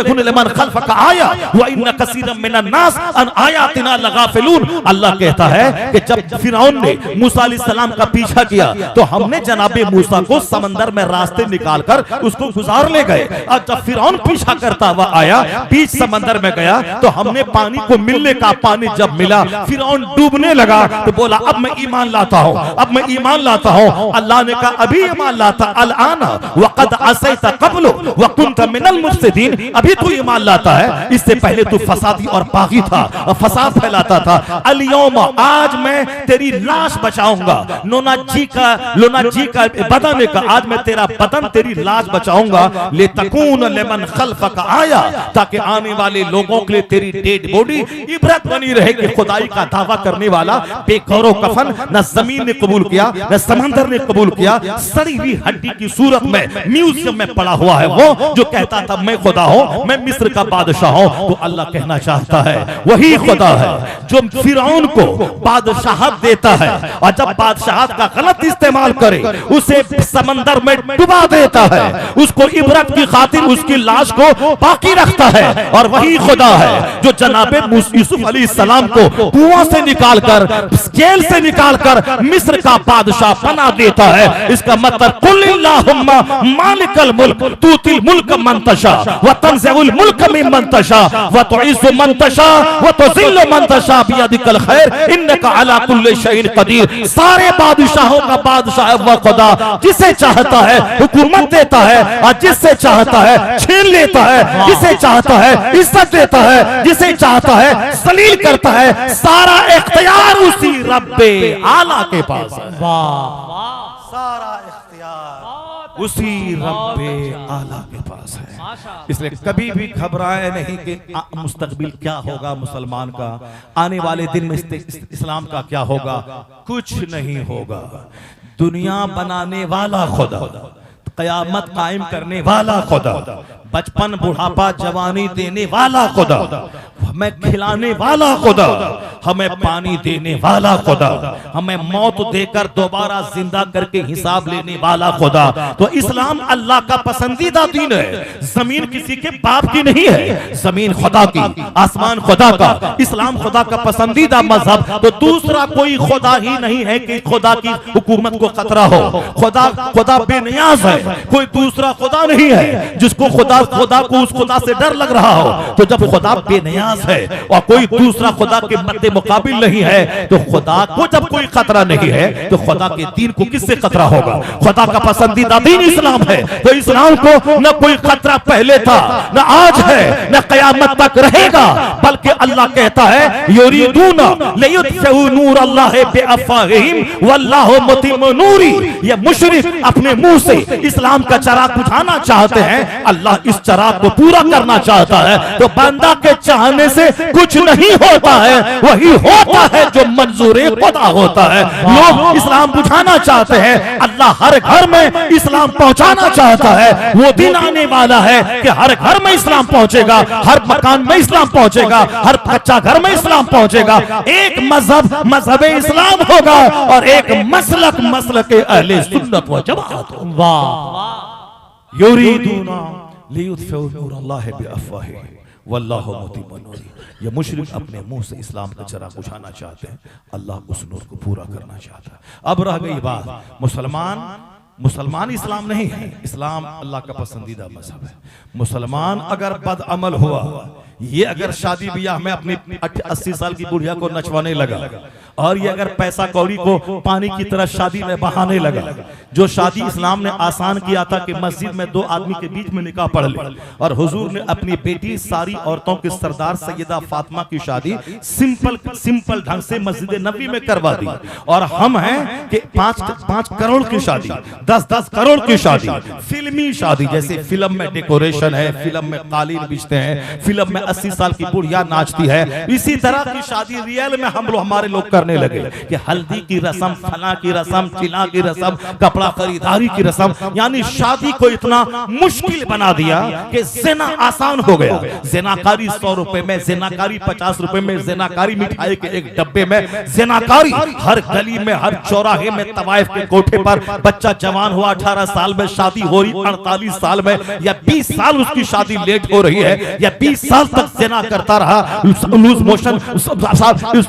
लितकुन लिमन खल्फका आया व इन्न कसीरम मिनन नास अन आयातिना लगाफिलून। अल्लाह कहता है कि जब फिरौन ने मूसा अलैहिस्सलाम का पीछा किया तो हमने जनाबे मूसा को समंदर में रास्ते निकालकर उसको गुजार ले गए। और जब फिरौन पीछा करता हुआ आया, बीच समंदर में गया, तो हमने पानी को मिलने का, पानी जब मिला फिरौन डूबने लगा तो बोला अब मैं ईमान लाता हूं, अब मैं ईमान लाता हूं। अल्लाह ने कहा अभी ईमान लाता, अल-आना वक़द असैता क़ब्लु व कुन्त मिनल मुफ़्सिदीन, अभी तू ईमान लाता है, इससे पहले तू फसादी और बागी था, फसाद फैलाता था। अल-यौम, आज मैं तेरी लाश बचाऊंगा, लोना जी का बदन का, आज मैं तेरा बदन, तेरी लाश बचाऊंगा। ले तकून लिमन खल्फका आया, ताकि आने वाले लोगों के लिए तेरी डेड बॉडी इबरत बनी रहे कि खुदाई का दावा करने वाला बेगौरो कफन न जमीन ने कबूल किया न समंदर ने कबूल किया, सड़ी हुई हड्डी की सूरत में म्यूजियम में पड़ा हुआ है वो जो कहता था मैं खुदा हूं, मैं मिस्र का बादशाह हूं। तो अल्लाह कहना चाहता है वही खुदा है जो फिरौन को बादशाहत देता है, और जब बादशाहत का गलत इस्तेमाल करे उसे समंदर में डुबा देता है, उसको इबरत की खातिर उसकी लाश को बाकी रखता है। और वही खुदा है जो जनाबे यूसुफ अलैहिस्सलाम को कुआं से निकालकर, जेल से निकालकर मिस्र का बादशाह बना देता है। इसका मतलब कुल्लिल्लाहुम्मा मालिकल मुल्क तूतिल मुल्क मन तशा व तंज़िउल मुल्क मिम्मन तशा व तुइज़्ज़ु मन तशा व तुज़िल्लु मन तशा बियदिकल खैर इन्नका अला कुल्लि शैइन कदीर। सारे बादशाहों का बादशाह है वह खुदा, जिसे चाहता है हुकूमत देता है और जिससे चाहता है छीन लेता है, जिसे चाहता है इज्जत देता है, जिसे चाहता है जलील करता है। सारा इख्तियार उसी रब्बे आला के पास है। सारा इख्तियार उसी रब्बे आला के पास है। इसलिए कभी भी घबराए नहीं कि मुस्तकबिल क्या होगा मुसलमान का, आने वाले दिन में इस्लाम का क्या होगा। कुछ नहीं होगा। दुनिया बनाने वाला खुदा, कयामत कायम करने वाला खुदा, बचपन बुढ़ापा जवानी देने वाला खुदा, हमें खिलाने वाला खुदा, हमें पानी देने वाला खुदा, हमें मौत देकर दोबारा जिंदा करके हिसाब लेने वाला खुदा। तो इस्लाम अल्लाह का पसंदीदा दीन है। जमीन किसी के बाप की नहीं है, जमीन खुदा की, आसमान खुदा का, इस्लाम खुदा का पसंदीदा मजहब। तो दूसरा कोई खुदा ही नहीं है कि खुदा की हुकूमत को खतरा हो। खुदा बेनियाज है, कोई दूसरा खुदा नहीं है जिसको खुदा को उस खुदा से डर लग रहा हो। तो जब खुदा बेनियाज है और कोई दूसरा खुदा के मद्दे मुकाबिल नहीं है, तो खुदा को जब कोई खतरा नहीं है तो खुदा के दीन को किससे खतरा होगा। खुदा का पसंदीदा दीन इस्लाम है। तो इस्लाम को न कोई खतरा पहले था, न आज है, न कयामत तक रहेगा। बल्कि अल्लाह कहता है युरीदूना लियुत्फिउ नूर अल्लाह बिअफ़वाहिहिम वल्लाहु मुतिम्मु नूरी। ये मुशरिक अपने मुंह से इस्लाम का चराग बुझाना चाहते हैं, अल्लाह इस चराग को पूरा करना चाहता है। तो बंदा के चाहने से कुछ नहीं होता है, वही होता है जो मंजूरे खुदा होता है। लोग इस्लाम बुझाना चाहते हैं, अल्लाह हर घर में इस्लाम पहुंचाना चाहता है। वो दिन आने वाला है कि हर घर में इस्लाम पहुंचेगा, हर मकान में इस्लाम पहुंचेगा, हर कच्चा घर में इस्लाम पहुंचेगा। एक मजहब इस्लाम होगा और एक मसलक अहले सुन्नत व जमाअत। वाह। युरीदूना लियुत्फिउ नूर अल्लाह बिअफ़वाहिहिम वल्लाहु मुतिम्मु नूरी। ये मुशरिक अपने मुंह से इस्लाम का चराग बुझाना चाहते हैं, अल्लाह उस नूर को पूरा करना चाहता है। अब रह गई बात मुसलमान इस्लाम नहीं है, इस्लाम अल्लाह का पसंदीदा मजहब है। मुसलमान अगर बदअमल हुआ, ये अगर शादी ब्याह में अपनी 80 साल की बुढ़िया को नचवाने लगा, और ये अगर पैसा कौड़ी को पानी की तरह शादी में बहाने लगा, जो शादी इस्लाम ने आसान किया था कि मस्जिद में 2 आदमी के बीच में निकाह पढ़ ले, और हुजूर ने अपनी बेटी सारी औरतों के सरदार सैयदा फातिमा की शादी सिंपल ढंग से मस्जिद नबी में करवा दी। और हम हैं कि 5 करोड़ की शादी, 10 करोड़ की शादी, फिल्मी शादी, जैसे फिल्म में डेकोरेशन है, फिल्म में कालीन बिछते हैं, फिल्म में 80 साल की बुढ़िया नाचती है, इसी तरह की शादी रियल में हमारे लोग करने लगे कि हल्दी की रस्म, फला की रस्म, चिला की रस्म, कपड़ा कपड़ा खरीदारी की रस्म, यानी शादी को इतना मुश्किल बना दिया कि जिना आसान हो गया। जिनाकारी 100 रुपए में, जिनाकारी 50 रुपए में, जिनाकारी मिठाई के एक डब्बे में, जिनाकारी हर गली में, हर चौराहे में, तवाइफ के कोठे पर। बच्चा जवान हुआ 18 साल में, शादी हो रही 48 साल में, या 20 साल उसकी शादी लेट हो रही है, या 20 साल तक जिना करता रहा, लूज मोशन,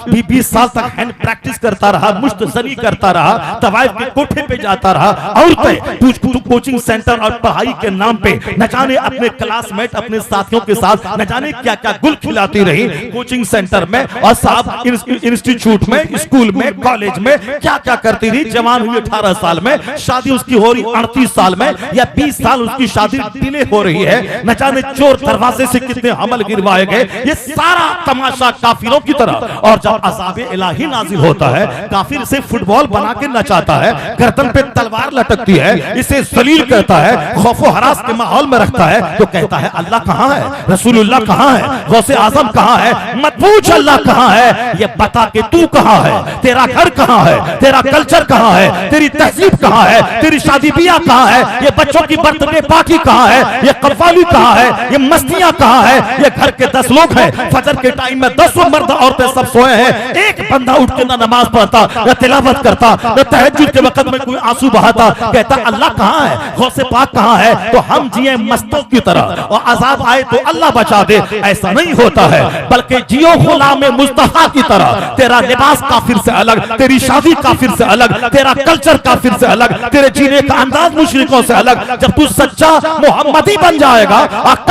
20 साल तक हैंड प्रैक्टिस करता रहा, मुश्तजनी करता रहा, तवाइफ के कोठे पे जाता रहा। औरतें कोचिंग सेंटर और पढ़ाई के नाम पे न जाने अपने क्लासमेट, अपने साथियों के साथ न जाने क्या क्या गुल खिलाती रही कोचिंग सेंटर में, और साहब इंस्टीट्यूट में, स्कूल में, कॉलेज में क्या क्या करती रही। जवान हुई 18 साल में, शादी उसकी हो रही 38 साल में, या 20 साल उसकी शादी डिले हो रही है। न जाने चोर दरवाजे से कितने हमल गिरवाए गए। ये सारा तमाशा काफिरों की तरह। और जब अज़ाब इलाही नाजिल होता है, काफिर से फुटबॉल बना के नचाता है, गर्दन पे तलवार लटकती है, इसे जलील करता है, खौफो हरास के माहौल में रखता है, तो कहता है अल्लाह कहां है, रसूलुल्लाह कहां है, गौसे आजम कहां है। मत पूछ अल्लाह कहां है, ये बता के तू कहां है, तेरा घर कहां है, तेरा कल्चर कहां है, तेरी तहजीब कहां है, तेरी शादी बियाह कहां है, ये बच्चों की बर्थडे पार्टी कहां है, ये कव्वाली कहां है, ये मस्तियां कहां है। ये घर के 10 लोग हैं, फजर के टाइम में 10 मर्द औरतें सब सोए हैं, एक बंदा उठ के ना नमाज पढ़ता, ना तिलावत करता, ना तहज्जुद के वक्त में कोई आंसू बहाता। कहता अल्लाह कहां है, गौसे पाक कहां है। तो हम जिए मस्तों की तरह, और अजाब आए तो अल्लाह बचा दे, ऐसा नहीं होता है। बल्कि जियो गुलाम मुस्तफा की तरह। तेरा लिबास काफिर से अलग, तेरी शादी काफिर से अलग, तेरा कल्चर काफिर से अलग, तेरे जीने का अंदाज मुशरिकों से अलग। जब तू सच्चा मोहम्मदी बन जाएगा,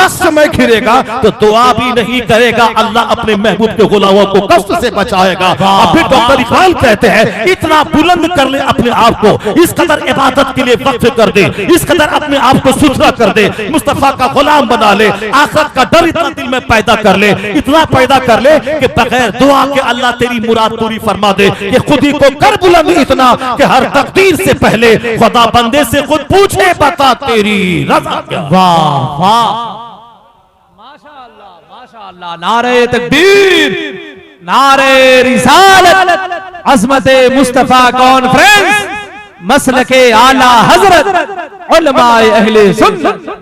कष्ट में घिरेगा, तो दुआ भी नहीं करेगा, अल्लाह अपने महबूब के गुलामों को कष्ट से बचाएगा। अब डॉक्टर इकबाल कहते हैं इतना बुलंद कर ले अपने आप को, इस कदर इबादत के लिए वक्फ कर दे, इस कदर अपने आप को सुथरा कर दे, मुस्तफा का गुलाम बना ले, आखिरत का डर इतना दिल में पैदा कर ले, इतना पैदा कर ले कि बगैर दुआ के अल्लाह तेरी मुराद पूरी फरमा दे। कि खुद ही को कर बुलंद इतना कि हर तकदीर से पहले खुदा बंदे से खुद पूछे बता तेरी रज़ा क्या। वाह वाह, माशाअल्लाह माशाअल्लाह। नारे तकबीर, नारे रिसालत, अज़मते मुस्तफा कॉन्फ्रेंस, मसलके आला हजरत, उलमाए अहले सुन्नत।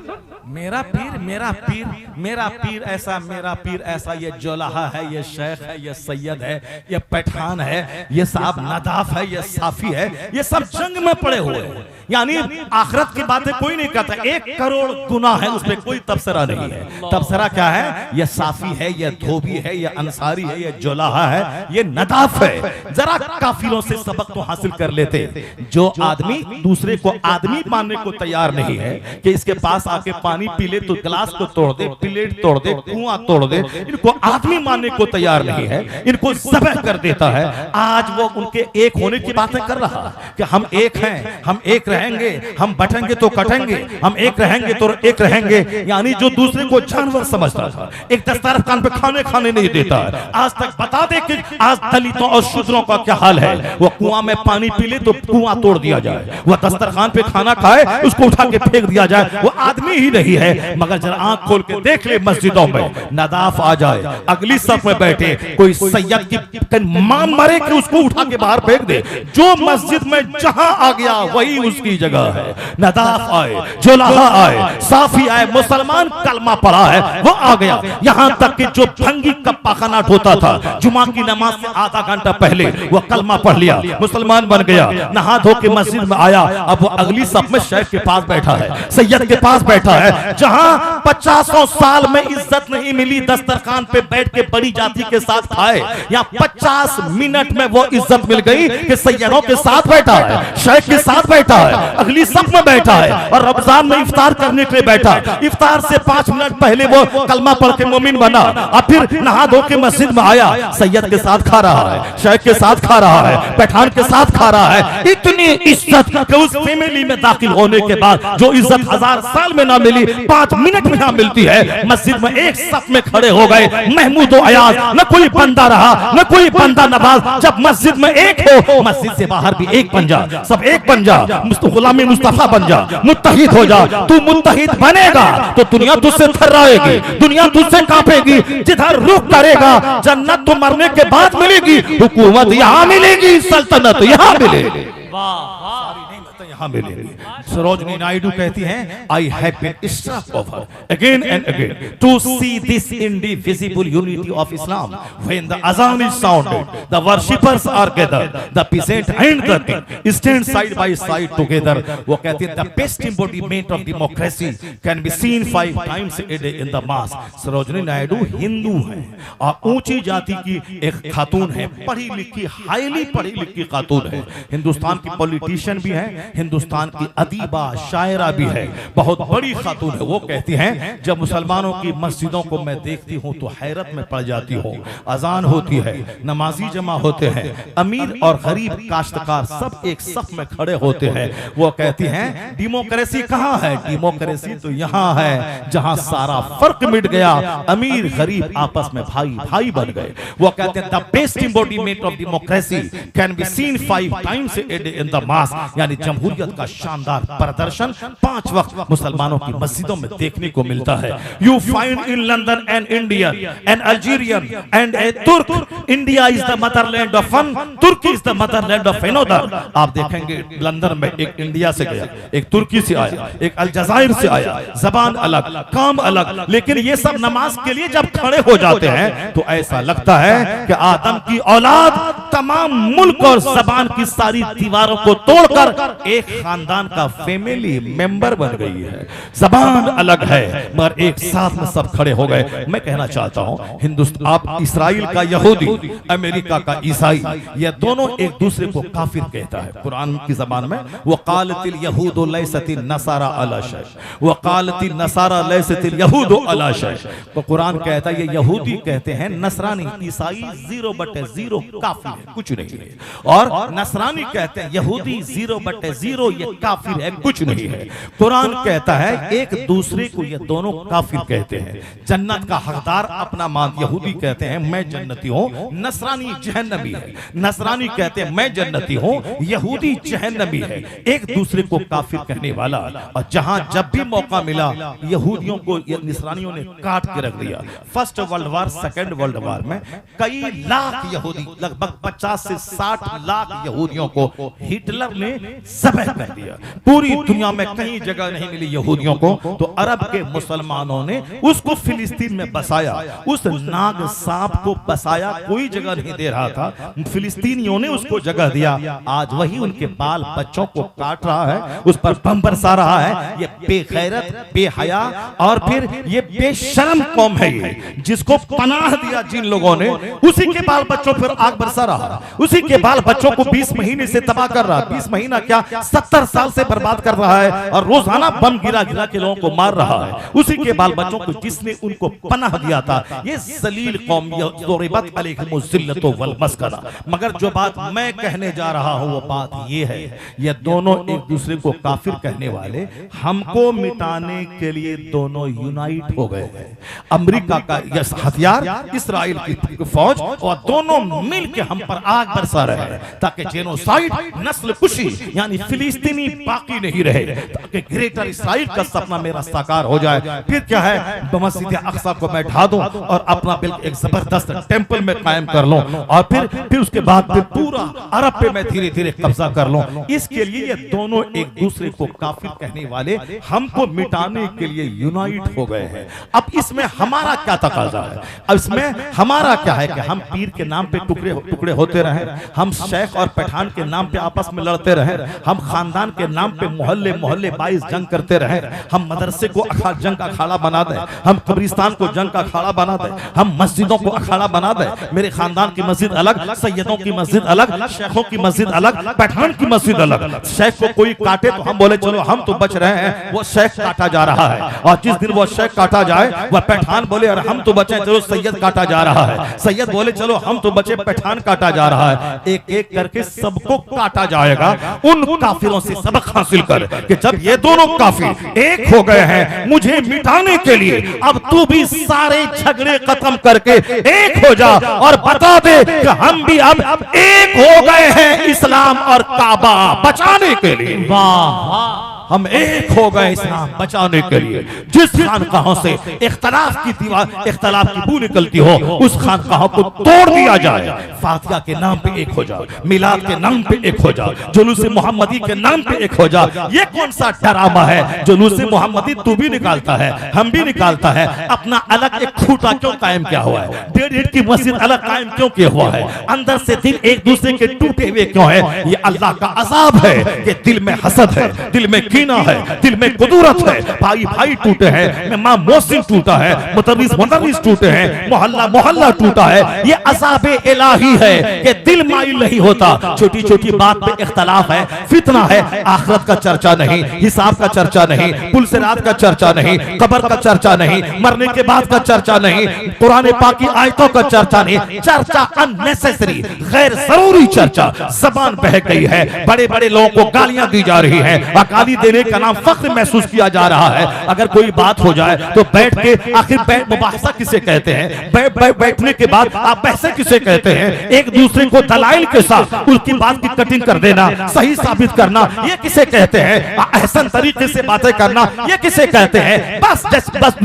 मेरा पीर, मेरा पीर, मेरा पीर ऐसा, मेरा पीर ऐसा। ये जोलाहा है, ये शेख है, ये सैयद है, ये पठान है, ये साहब नदाफ है, ये साफी है, ये सब जंग में पड़े हुए हैं। यानी आखिरत की बातें कोई नहीं कहता। 1 करोड़ गुनाह है, उसमें कोई तबसरा नहीं है। तबसरा क्या है? ये साफी है, ये धोबी है, ये अंसारी है, ये जोलाहा है, ये नदाफ है। जरा काफिरों से सबक तो हासिल कर लेते। जो आदमी दूसरे को आदमी मानने को तैयार नहीं है कि इसके पास आके पानी पी ले तो गिलास को तोड़ दे, प्लेट तोड़ दे, कुआं तोड़ दे, इनको आदमी मानने को तैयार नहीं है, इनको ज़बह कर देता है। आज वो उनके एक होने की बातें कर रहा कि हम एक हैं, हम एक रहेंगे, हम बटेंगे तो कटेंगे, हम एक रहेंगे तो एक रहेंगे। यानी जो दूसरे को जानवर समझता था, एक दस्तरखान पे खाने नहीं देता। आज तक बता दे कि आज दलितों और शूद्रों का क्या हाल है। वो कुआं में पानी पी ले तो कुआं तोड़ दिया जाए, वो दस्तरखान पे खाना खाए उसको उठा के फेंक दिया जाए, वो आदमी ही नहीं है। मगर जरा आंख खोल के देख ले, मस्जिदों में नदाफ आ जाए, अगली सफ में बैठे कोई सैयद की मां मरे कि उसको उठा के बाहर फेंक दे। जो मस्जिद में जहां आ गया वही उसकी जगह है। नदाफ आए, जोलाहा आए, साफी आए, मुसलमान कलमा पढ़ा है वो आ गया। यहां तक कि जो भंगी का पाखाना होता था, जुमा की नमाज से आधा घंटा पहले वो कलमा पढ़ लिया, मुसलमान बन गया, नहा धो के मस्जिद में आया। अब वो अगली सफ में शेख के पास बैठा है, सैयद के पास बैठा है। जहां 50 साल में इज्जत नहीं मिली दस्तरखान पे बैठ के बड़ी जाति के साथ खाए, या 50 मिनट में वो इज्जत मिल गई कि सैयदों के साथ बैठा है, शेख के साथ बैठा है, अगली सफ में बैठा है, और रमजान में इफ्तार करने के लिए बैठा। इफ्तार से 5 मिनट पहले वो कलमा पढ़ के मोमिन बना, और फिर नहा धो के मस्जिद में आया, सैयद के साथ खा रहा है, शेख के साथ खा रहा है, पठान के साथ खा रहा है। इतनी इज्जत कि उस फैमिली में दाखिल होने के बाद जो इज्जत 1000 साल में ना मिली 5 मिनट में यहाँ मिलती है। मस्जिद में एक सफ में खड़े हो गए, महमूद और अयाज, न कोई बंदा रहा न कोई बंदा नवाज। जब मस्जिद में एक हो, मस्जिद से बाहर भी एक बन जा, सब एक बन जा, गुलामी मुस्तफा बन जा, मुत्तहिद हो जा। तू मुत्तहिद बनेगा तो दुनिया तुझसे थर्राएगी, दुनिया तुझसे कांपेगी। जिधर रुख करेगा जन्नत तो मरने के बाद मिलेगी, हुकूमत यहाँ मिलेगी, सल्तनत यहाँ मिलेगी। वाह, यहाँ मिलेंगे। सरोजनी नायडू कहती हैं, I have been struck over again and again to see this indivisible unity of Islam when the azan is sounded, the worshippers are gathered, the peasant and the king stand side by side together. वो कहती है, the best embodiment of democracy can be seen 5 times a day in the mass। Sarojini Naidu Hindu हैं और ऊंची जाति की एक खातून है, पढ़ी लिखी, हाईली पढ़ी लिखी खातून है, हिंदुस्तान की पॉलिटिशियन भी है, हिंदुस्तान की अदीबा शायरा भी है, बहुत बड़ी खातून है। वो कहती हैं, जब मुसलमानों की मस्जिदों को मैं देखती हूँ तो हैरत में पड़ जाती हूँ। अजान होती है, नमाजी जमा होते हैं, अमीर और गरीब काश्तकार सब एक सफ में खड़े होते हैं। वो कहती हैं, डेमोक्रेसी कहाँ है? डेमोक्रेसी तो यहाँ है जहाँ सारा फर्क मिट गया, अमीर गरीब आपस में भाई भाई बन गए। वो कहते हैं, the best embodiment of democracy can be seen 5 times a day in the mass। यानी जमहूरियत का शानदार प्रदर्शन 5 वक्त मुसलमानों की मस्जिदों में देखने को मिलता है। You find in London an Indian, an Algerian and a Turk. India is the motherland of one, Turkey is the motherland of another. आप देखेंगे लंदन में एक इंडिया से गया, एक तुर्की से आया, एक अलजायर से आया, जबान अलग, काम अलग, लेकिन ये सब नमाज के लिए जब खड़े हो जाते हैं तो ऐसा लगता है कि आदम की औलाद तमाम मुल्क और जबान की सारी दीवारों को तोड़कर एक खानदान का फैमिली मेंबर बन गई है। जबान अलग है मगर एक साथ में सब खड़े हो गए। मैं कहना चाहता हूं, हिंदुस्तान, आप इस्राइल का यहूदी, अमेरिका का ईसाई, ये दोनों एक दूसरे को काफिर कहता है। कुरान की जबान में वो कालतिल यहूदु लैसतिन नसारा अला शै, वो कालतिल नसारा लैसतिल यहूदु अला शै। तो कुरान कहता है, ये यहूदी कहते हैं नसरानी, ईसाई 0/0 काफिर है, कुछ नहीं है। और नसरानी कहते हैं यहूदी 0/0 ये काफिर है, कुछ नहीं है। कुरान कहता है एक दूसरे को ये दोनों काफिर कहते हैं। जन्नत का हकदार अपना मान, यहूदी कहते हैं मैं जन्नती हूं, नसरानी जहन्नमी है। नसरानी कहते हैं मैं जन्नती हूं, यहूदी जहन्नमी है। एक दूसरे को काफिर कहने वाला। और जहां जब भी मौका मिला यहूदियों को नसरानियों ने काट के रख दिया। First world war, second world war में कई लाख यहूदी, लगभग 50 से 60 लाख यहूदियों को हिटलर ने ज़ब्ह कर दिया। पूरी दुनिया में कहीं जगह नहीं मिली यहूदियों को, तो अरब के मुसलमानों ने उसको फिलिस्तीन में बसाया। उस नाग सांप को बसाया, कोई जगह नहीं दे रहा था, फिलिस्तीनियों ने उसको जगह दिया। आज वही उनके बाल बच्चों को काट रहा है, उस पर बम बरसा रहा है। ये बेगैरत, बेहया और फिर ये बेशर्म कौम है ये, जिसको पनाह दिया जिन लोगों ने, उसी के बाल बच्चों पर आग बरसा रहा, उसी के बाल बच्चों को 20 महीने से तबाह कर रहा, 20 महीना क्या 70 साल से बर्बाद कर रहा है, और रोजाना बम गिरा गिरा के लोगों को मार रहा है। उसी के बाल बच्चों को जिसने उनको पनाह दिया था। ये जलील कौम, ज़ुरिबत अलैहिमुज़ ज़िल्लतु वल मस्कना। मगर जो बात मैं कहने जा रहा हूं वो बात ये है, ये दोनों एक दूसरे को काफिर कहने वाले हमको मिटाने के लिए दोनों यूनाइट हो गए हैं। अमेरिका का यह हथियार, इस्राइल की फौज, और दोनों मिलकर हम पर आग बरसा रहे हैं ताकि जेनोसाइड, नस्ल कुशी यानी फिलिस्तीनी बाकी नहीं रहे, ताकि ग्रेटर इस्राइल का सपना मेरा साकार हो जाए। फिर क्या है, मस्जिद अक्सा को मैं ढा दूं और अपना बिल्कुल एक जबरदस्त टेंपल में कायम कर लूं, और फिर उसके बाद फिर पूरा अरब पे मैं धीरे धीरे कब्जा कर लूं। इसके लिए ये दोनों एक दूसरे को काफिर कहने वाले हमको मिटाने के लिए यूनाइट हो गए हैं। अब इसमें हमारा क्या तकाजा है? अब इसमें हमारा क्या है कि हम पीर के नाम पे टुकड़े होते रहे, हम शेख और पठान के नाम पे आपस में लड़ते रहे, हम खानदान के नाम पे मोहल्ले मोहल्ले 22 जंग करते रहे, हम मदरसे को जंग का अखाड़ा बना दें, हम कब्रिस्तान को जंग का अखाड़ा बना दें, हम मस्जिदों को अखाड़ा बना दें। मेरे खानदान की मस्जिद अलग, सैयदों की मस्जिद अलग, शेखों की मस्जिद अलग, पठान की मस्जिद अलग। शेख को कोई काटे तो हम बोले चलो हम तो बच रहे हैं, वो शेख काटा जा रहा है। और जिस दिन वो शेख काटा जाए वह पठान बोले अरे हम तो बचे, चलो सैयद काटा जा रहा है। सैयद बोले चलो हम तो बचे, पठान काटा जा रहा है। एक एक करके सबको काटा जाएगा। उन काफिरों से सबक हासिल कर कि जब ये दोनों काफिर एक हो गए हैं मुझे मिटाने के लिए, अब तू भी सारे झगड़े खत्म करके एक हो जा और बता दे कि हम भी अब एक हो गए हैं इस्लाम और काबा बचाने के लिए। वाह, हम एक हो गए इस्लाम बचाने के लिए। जिस खानकाहों से इख्तलाफ की दीवार, इख्तलाफ की बू निकलती हो, उस खानकाहों को तोड़ दिया जाए। फातिहा के नाम पे एक हो जाओ, मिलाद के नाम पे एक हो जाओ, जुलूस मोहम्मदी के नाम पे एक हो जाओ। ये कौन सा डरामा है? जुलूस मोहम्मदी तू भी निकालता है, हम भी निकालता है, अपना अलग एक खूंटा क्यों कायम किया हुआ है? 1.5 ईंट की मस्जिद अलग कायम क्यों किया हुआ है? अंदर से दिल एक दूसरे के टूटे हुए क्यों है? ये अल्लाह का अजाब है कि दिल में हसद है, दिल में कीना है, दिल में कुदूरत है। भाई भाई टूटे हैं, इमाम मोहसिन टूटा है, मुदर्रिस मुदर्रिस टूटे हैं, मोहल्ला मोहल्ला टूटा है। ये अजाब इलाही है कि दिल माइल नहीं होता। छोटी छोटी बात पे इख्तलाफ है, फितना है, आखिरत का चर्चा नहीं, हिसाब का चर्चा नहीं, पुलसिरात का चर्चा नहीं, कब्र का चर्चा नहीं, मरने के बाद का चर्चा नहीं, कुरान पाक की आयतों का चर्चा नहीं। चर्चा अननेसेसरी, गैर जरूरी चर्चा। जबान बह गई है, बड़े बड़े लोगों को गालियां दी जा रही है, गाली देने का नाम फख्र महसूस किया जा रहा है। अगर कोई बात हो जाए तो बैठ के, आखिर मुबाहसा किसे कहते हैं? बैठने के बाद आप बहसे किसे कहते हैं? एक दूसरे को दलाइल के साथ उसकी बात की कटिंग कर देना, सही साबित करना, ये किसे कहते हैं? अहसन तरीके से बातें करना, ये किसे कहते हैं? बस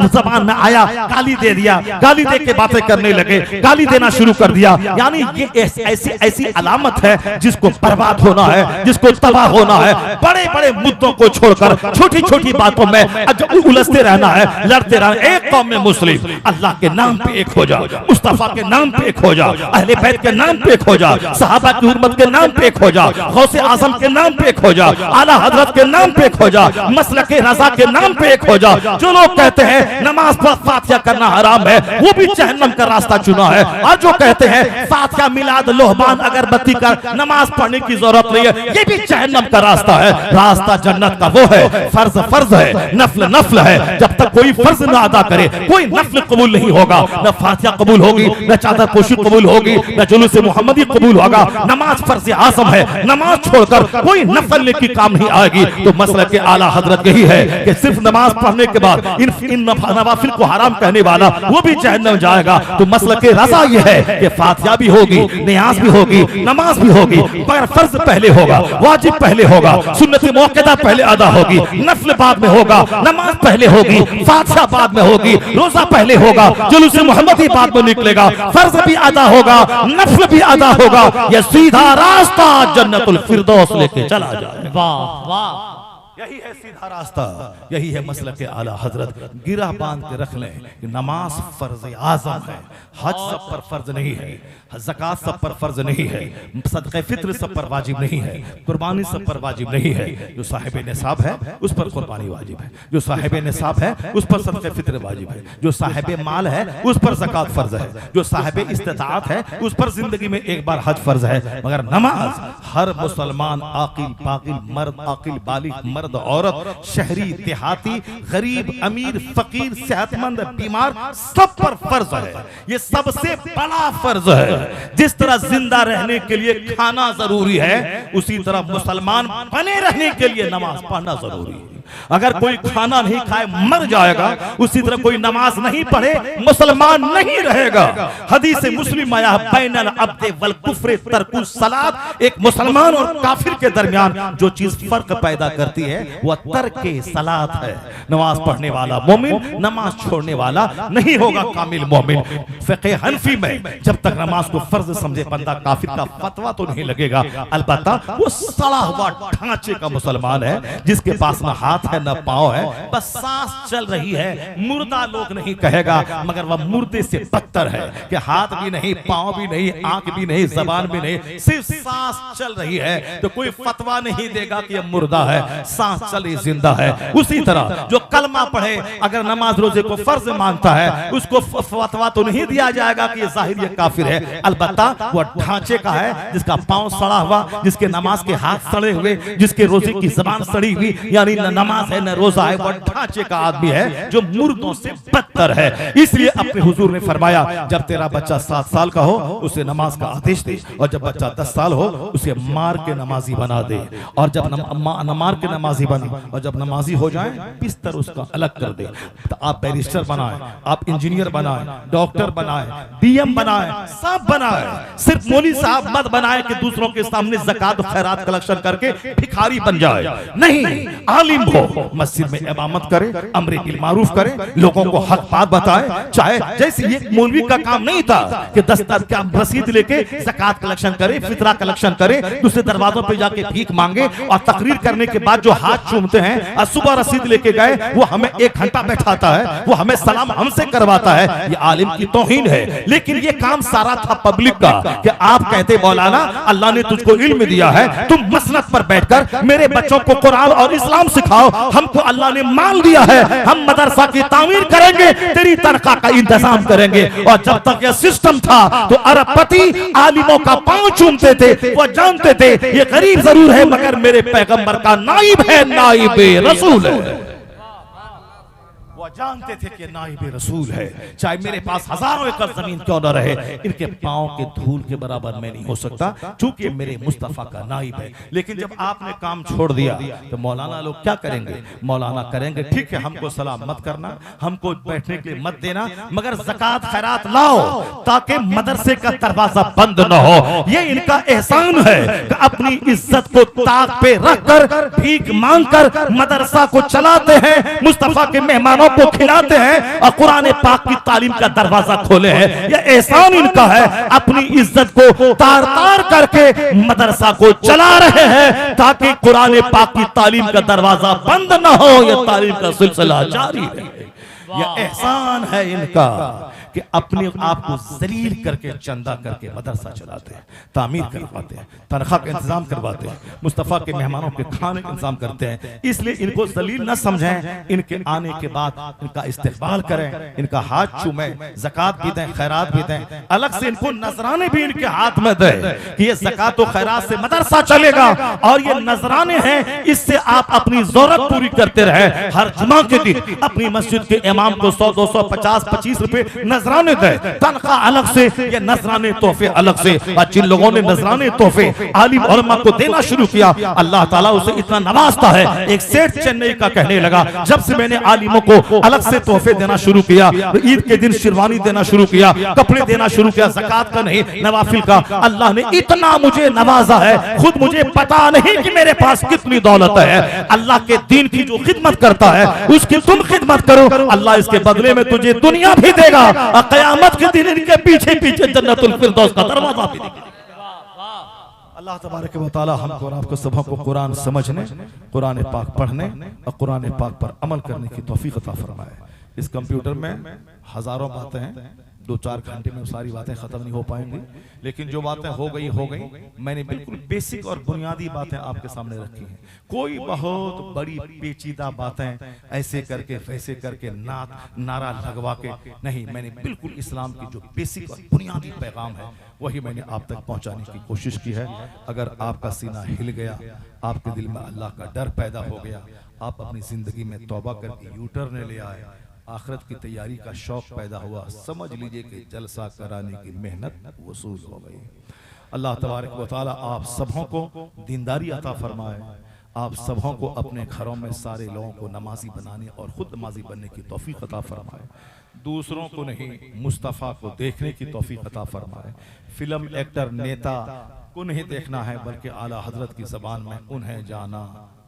जबान में आया, गाली दे दिया, गाली दे के बातें करने लगे, गाली देना शुरू कर दिया। यानी ये ऐसी ऐसी अलामत है जिसको बर्बाद होना है, जिसको तबाह होना है। बड़े बड़े मुद्दों को छोड़कर छोटी छोटी बातों में उलझते रहना है, लड़ते रहना। एक कौम में मुस्लिम, अल्लाह के नाम पे एक हो जाओ, मुस्तफा के नाम पे एक हो जाओ, अहले बैत के नाम पे एक हो जाओ, सहाबा की हुर्मत के नाम पे एक हो जाओ, गौसे आजम के नाम पे एक हो जाओ, आला हजरत के नाम पे एक हो जाओ, मसलक रजा के नाम पे एक हो जाओ। जो लोग कहते हैं नमाज पर फातिहा करना हराम है, वो भी जहन्नम का रास्ता चुना है। और जो कहते हैं फातिहा, मिलाद, लोहबान, अगरबत्ती कर नमाज पढ़ने की जरूरत नहीं है, ये भी जहन्नम का रास्ता है। रास्ता जन्नत का वो है, फर्ज फर्ज है, नफल नफल है। जब तक कोई फर्ज ना अदा करे, कोई नफल कबूल नहीं होगा। न फातिहा कबूल होगी, न चादर पोशी कबूल होगी, न जुलूस मोहम्मदी कबूल होगा। नमाज फर्ज आज़म है, नमाज छोड़कर कोई नफल नेकी काम नहीं आएगी। तो मसलक के आला हजरत यही है कि सिर्फ नमाज पढ़ने के बाद इन नवाफिल को हराम कहने वाला वो भी जहन्नम जाएगा। तो मसलक के रजा ये है कि फातिहा भी होगी, नियाज भी होगी, नमाज भी होगी, पर फर्ज पहले होगा, वाजिब पहले होगा, सुन्नत मुअक्कदा पहले अदा होगी, नफल बाद में होगा, नमाज पहले होगी, फातिहा बाद में होगी, रोजा पहले होगा, जुलूस मोहम्मदी बाद में निकलेगा, फर्ज भी अदा होगा, नफल भी अदा होगा। यह सीधा रास्ता जन्नतुल फिरदौस लेके चला जाए। वाह वाह, यही है सीधा रास्ता, यही है मसलक आला हजरत। गिरा बांध के रख लें कि नमाज फर्ज आज़म है, हज सब पर फर्ज नहीं है, ज़कात सब पर फर्ज नहीं है, सदक़े फित्र सब पर वाजिब नहीं है, कुर्बानी सब पर वाजिब नहीं है। जो साहिब निसाब है उस पर कुर्बानी वाजिब है, जो साहिब निसाब है उस पर सदक़े फित्र वाजिब है, जो साहिब माल है उस पर ज़कात फर्ज है, जो साहिब इस्तिताअत है उस पर जिंदगी में एक बार हज फर्ज है। मगर नमाज हर मुसलमान, आकिल पाकिल मर्द, आकिल बालिग मर्द, औरत, शहरी देहाती, गरीब अमीर, फकीर, सेहतमंद बीमार, सब पर फर्ज है। ये सबसे बड़ा फर्ज है। जिस तरह जिंदा रहने के लिए खाना जरूरी है, उसी तरह मुसलमान बने रहने के लिए नमाज पढ़ना जरूरी है। अगर कोई खाना नहीं खाए मर जाएगा, उसी तरह कोई नमाज नहीं पढ़े मुसलमान नहीं रहेगा। हदीस मुस्लिम आया बैनल अब्द वल कुफ्र तर्कुस सलात, एक मुसलमान और काफिर के दरमियान जो चीज फर्क पैदा करती है वह तर्के सलात है। नमाज पढ़ने वाला मोमिन, नमाज छोड़ने वाला नहीं होगा कामिल मोमिन। फ़िक़्ह हनफी में जब तक नमाज को फर्ज समझे बंदा, काफिर का फतवा तो नहीं लगेगा। अलबत्ता वो सड़ा हुआ ढांचे का मुसलमान है जिसके पास न हाथ है न पांव है, बस सांस चल रही है। मुर्दा लोग नहीं कहेगा, मगर वह मुर्दे से बदतर है कि हाथ भी नहीं, पांव भी नहीं, आंख भी नहीं, जबान भी नहीं, सिर्फ सांस चल रही है। तो कोई फतवा नहीं देगा कि यह मुर्दा है, सांस चले जिंदा है। उसी तरह जो कलमा पढ़े अगर नमाज रोजे को फर्ज मानता है, उसको फतवा तो नहीं दिया जाएगा कि ये जाहिर ये काफिर है। अलबत्ता वह ढांचे का है जिसका पांव सड़ा हुआ, जिसके नमाज के हाथ सड़े हुए, जिसके रोजे की जबान सड़ी हुई, यानी नमाज है न रोजा है, वह ढांचे का आदमी है जो मुर्दों से बदतर है। इसलिए अपने हुजूर ने फरमाया, जब तेरा बच्चा 7 साल का हो उसे नमाज का आदेश दे, और जब बच्चा 10 साल हो उसे मार के नमाजी बना दे, और जब मार के नमाजी बने और जब नमाजी हो जाए बिस्तर उसका अलग कर दे। तो आप बैरिस्टर बनाए, आप इंजीनियर बनाए, डॉक्टर बनाए, बीएम बनाए, सब बनाए, सिर्फ मौलवी साहब मत बनाए कि दूसरों के सामने ज़कात खैरात कलेक्शन करके भिखारी बन जाए। नहीं, आलिम हो, मस्जिद में इमामत करे, अमरे बिल मारूफ करे, लोगों को हक बात बताए। चाहे जैसे ये मौलवी का काम नहीं था कि 10 क्या रसीद लेके ज़कात कलेक्शन करे, फितरा कलेक्शन करे, दूसरे दरवाजों पे जाके भीख मांगे और तकरीर करने के बाद जो हाथ चूमते हैं और सुबह रसीद लेके गए वो हमें 1 घंटा बैठाता है, वो हमें सलाम हमसे करवाता है, ये आलिम की तौहीन है। लेकिन ये काम सारा था पब्लिक का कि आप कहते मौलाना अल्लाह ने तुझको इल्म दिया है, तुम मसनद पर बैठकर मेरे बच्चों को कुरान और इस्लाम सिखाओ, हमको अल्लाह ने माल दिया है, हम मदरसा की तामीर करेंगे, तेरी तनख्वाह का इंतजाम करेंगे। और जब तक यह सिस्टम था तो अरबपति आलिमों का पांव चूमते थे, वो जानते थे ये गरीब जरूर है मगर मेरे पैगंबर का नाइब है, नाइब रसूल है। वो जानते थे कि नाइब रसूल है, चाहे मेरे पास हजारों एकड़ जमीन क्यों न रहे, इनके पांव के धूल के बराबर मैं नहीं हो सकता, चूंकि मेरे मुस्तफा का नाइब है। लेकिन जब आपने काम छोड़ दिया तो मौलाना लोग क्या करेंगे? मौलाना करेंगे ठीक है, हमको सलाम मत करना, हमको बैठने के लिए मत देना, मगर ज़कात खैरात लाओ ताकि मदरसे का दरवाजा बंद न हो। ये इनका एहसान है कि अपनी इज्जत को ताक पे रखकर भीख मांगकर मदरसा को चलाते हैं, मुस्तफा के मेहमानों को खिलाते हैं और कुरान पाक की तालीम का दरवाजा खोले हैं। यह एहसान इनका है, अपनी इज्जत को तार तार करके मदरसा को चला रहे हैं ताकि कुरान पाक की तालीम का दरवाजा बंद ना हो, यह तालीम का सिलसिला जारी रहे। यह एहसान है इनका कि अपने आप को जलील करके चंदा करके मदरसा चलाते हैं, तामीर करवाते हैं, तनख्वाह का इंतजाम करवाते हैं, मुस्तफा के मेहमानों के खाने का इंतजाम करते हैं। इसलिए इनको जलील न समझें, इनके आने के बाद इनका इस्तेकबाल करें, इनका हाथ चूमें, ज़कात भी दें, खैरात भी दें, अलग से इनको नजराने भी इनके हाथ में दें कि ये ज़कात और खैरात से मदरसा चलेगा और ये नजराने हैं, इससे आप अपनी ज़रूरत पूरी करते रहे। हर जुमा के दिन अपनी मस्जिद के इमाम को 100, 200, 50, 25 रुपए नजराने दे, तनख्वाह अलग से, ये नजराने तोहफे अलग से। और जिन लोगों ने नजराने तोहफे आलिम उलमा को देना शुरू किया, अल्लाह ताला उसे इतना नवाजता है। एक सेठ चेन्नई का कहने लगा, जब से मैंने आलिमों को अलग से तोहफे देना शुरू किया, ईद के दिन शेरवानी देना शुरू किया, कपड़े देना शुरू किया, ज़कात का नहीं नवाफिल का, अल्लाह ने इतना मुझे नवाजा है, खुद मुझे पता नहीं कि मेरे पास कितनी दौलत है। अल्लाह के दीन की जो खिदमत करता है उसकी तुम खिदमत करो, अल्लाह इसके बदले में तुझे दुनिया भी देगा और क़यामत के दिन इनके पीछे पीछे जन्नतुल फिरदौस का दरवाजा भी देगा। अल्लाह तबारक व तआला हमको और आपको सबों को कुरान समझने, कुरान पाक पढ़ने और कुरान पाक पर अमल करने की तौफीक अता फरमाए। इस कंप्यूटर में हजारों बातें हैं, 2-4 घंटे में सारी बातें खत्म नहीं हो पाएंगी, लेकिन जो बातें हो गई। मैंने बिल्कुल बेसिक और बुनियादी बातें आपके सामने रखी हैं। कोई बहुत बड़ी पेचीदा बातें ऐसे करके वैसे करके नारा लगवा के नहीं, मैंने बिल्कुल इस्लाम की जो बेसिक और बुनियादी पैगाम है वही मैंने आप तक पहुंचाने की कोशिश की है। अगर आपका सीना हिल गया, आपके दिल में अल्लाह का डर पैदा हो गया, आप अपनी जिंदगी में तौबा करके यूटर्न ले आए, आखिरत की तैयारी का शौक पैदा हुआ, समझ लीजिए कि जलसा कराने की मेहनत वसूल हो गई। अल्लाह तबारक व तआला आप सबों को दीनदारी अता फरमाए, आप सबों को अपने घरों में सारे लोगों को नमाजी बनाने और खुद नमाजी बनने की तौफीक अता फरमाए, दूसरों को नहीं मुस्तफ़ा को देखने की तौफीक अता फरमाए। फिल्म एक्टर नेता को नहीं देखना है बल्कि आला हजरत की ज़बान में उन्हें जाना,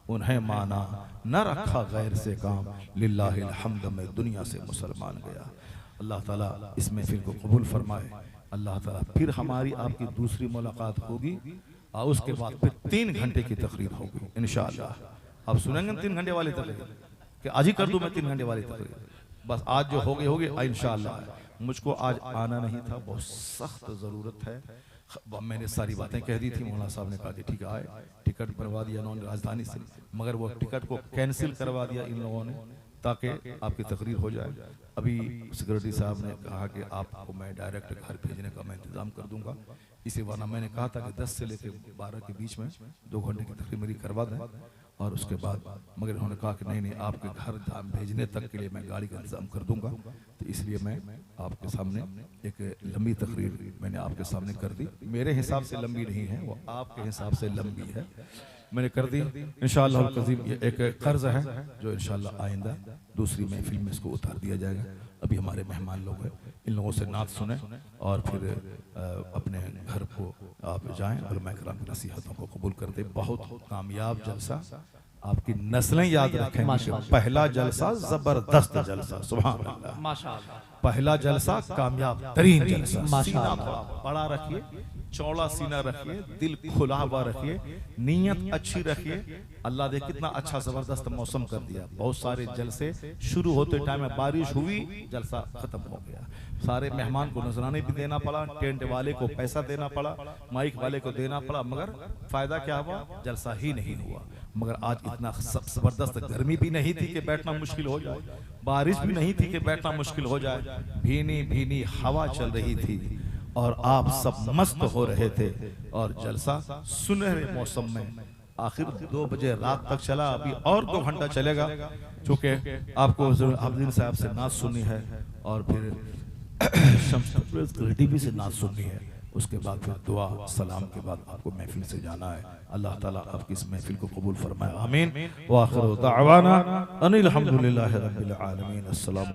उन्हें माना, न रखा गैर से काम, लिल्लाहिल हम्द में दुनिया से मुसलमान गया। अल्लाह ताला इस महफिल को कबूल फरमाए। अल्लाह ताला फिर हमारी आपकी दूसरी मुलाकात होगी और उसके बाद फिर 3 घंटे की तकरीर होगी इंशाअल्लाह। आप सुनेंगे 3 घंटे वाली तकरीर कि आज ही कर दूं मैं 3 घंटे वाली तकरीर? बस आज जो होगी इंशाअल्लाह। मुझको आज आना नहीं था, बहुत सख्त ज़रूरत है। मैंने सारी बातें कह दी थी, मौलाना साहब ने कहा कि ठीक है आए, टिकट बनवा दिया उन्होंने राजधानी से, मगर वो टिकट को कैंसिल करवा दिया इन लोगों ने ताकि आपकी तकरीर हो जाए। अभी सिक्योरिटी साहब ने कहा कि आपको मैं डायरेक्ट घर भेजने का मैं इंतज़ाम कर दूंगा, इसी वरना मैंने कहा था कि 10 से लेकर 12 के बीच में 2 घंटे की तकरीर मेरी करवा दें और उसके बाद, मगर उन्होंने कहा कि नहीं आपके घर भेजने तक के लिए मैं गाड़ी का इंतज़ाम कर दूंगा। तो इसलिए मैं आपके सामने एक लंबी तकरीर मैंने आपके सामने कर दी। मेरे हिसाब से लंबी नहीं है, वो आपके हिसाब से लंबी है, मैंने कर दी इंशाअल्लाह अज़ीम। ये एक कर्ज है जो इंशाअल्लाह आइंदा दूसरी महफिल में इसको उतार दिया जाएगा। अभी हमारे मेहमान लोग हैं, इन लोगों से नात सुने और फिर अपने घर को आप जाएं, उलमा किराम की नसीहतों को कबूल करते। बहुत कामयाब जलसा आपकी नस्लें याद रखेंगी कि पहला जलसा जबरदस्त जलसा, सुभान अल्लाह, माशाअल्लाह, पहला जलसा कामयाब तरीन जलसा। सीना माशाअल्लाह। थोड़ा बड़ा रखिए, चौड़ा सीना रखिए, दिल खुला हुआ रखिए, नीयत अच्छी रखिए। अल्लाह ने कितना अच्छा जबरदस्त मौसम कर दिया। बहुत सारे जलसे शुरू होते टाइम में बारिश हुई, जलसा खत्म हो गया। सारे मेहमान को नजराने भी देना पड़ा, टेंट वाले को पैसा देना पड़ा, माइक वाले को देना पड़ा, मगर फायदा क्या हुआ? जलसा ही नहीं हुआ। मगर आज इतना जबरदस्त गर्मी भी नहीं थी कि बैठना मुश्किल हो जाए, बारिश भी नहीं थी कि बैठना मुश्किल हो जाए, भीनी भीनी हवा चल रही थी और आप सब मस्त हो रहे थे। और जलसा सुनहरे मौसम में आखिर 2 बजे रात तक चला। अभी और 2 घंटा चलेगा, चूंकि आपको अब्दुल साहब से नात सुननी है और फिर शम्स टीवी से नात सुननी है। उसके बाद फिर दुआ सलाम के बाद आपको महफिल से जाना है। अल्लाह ताला आपकी इस महफिल को कबूल फरमाए, आमीन। व आखिर दावाना अनिल हम्दुलिल्लाहि रब्बिल आलमीन। अस्सलाम।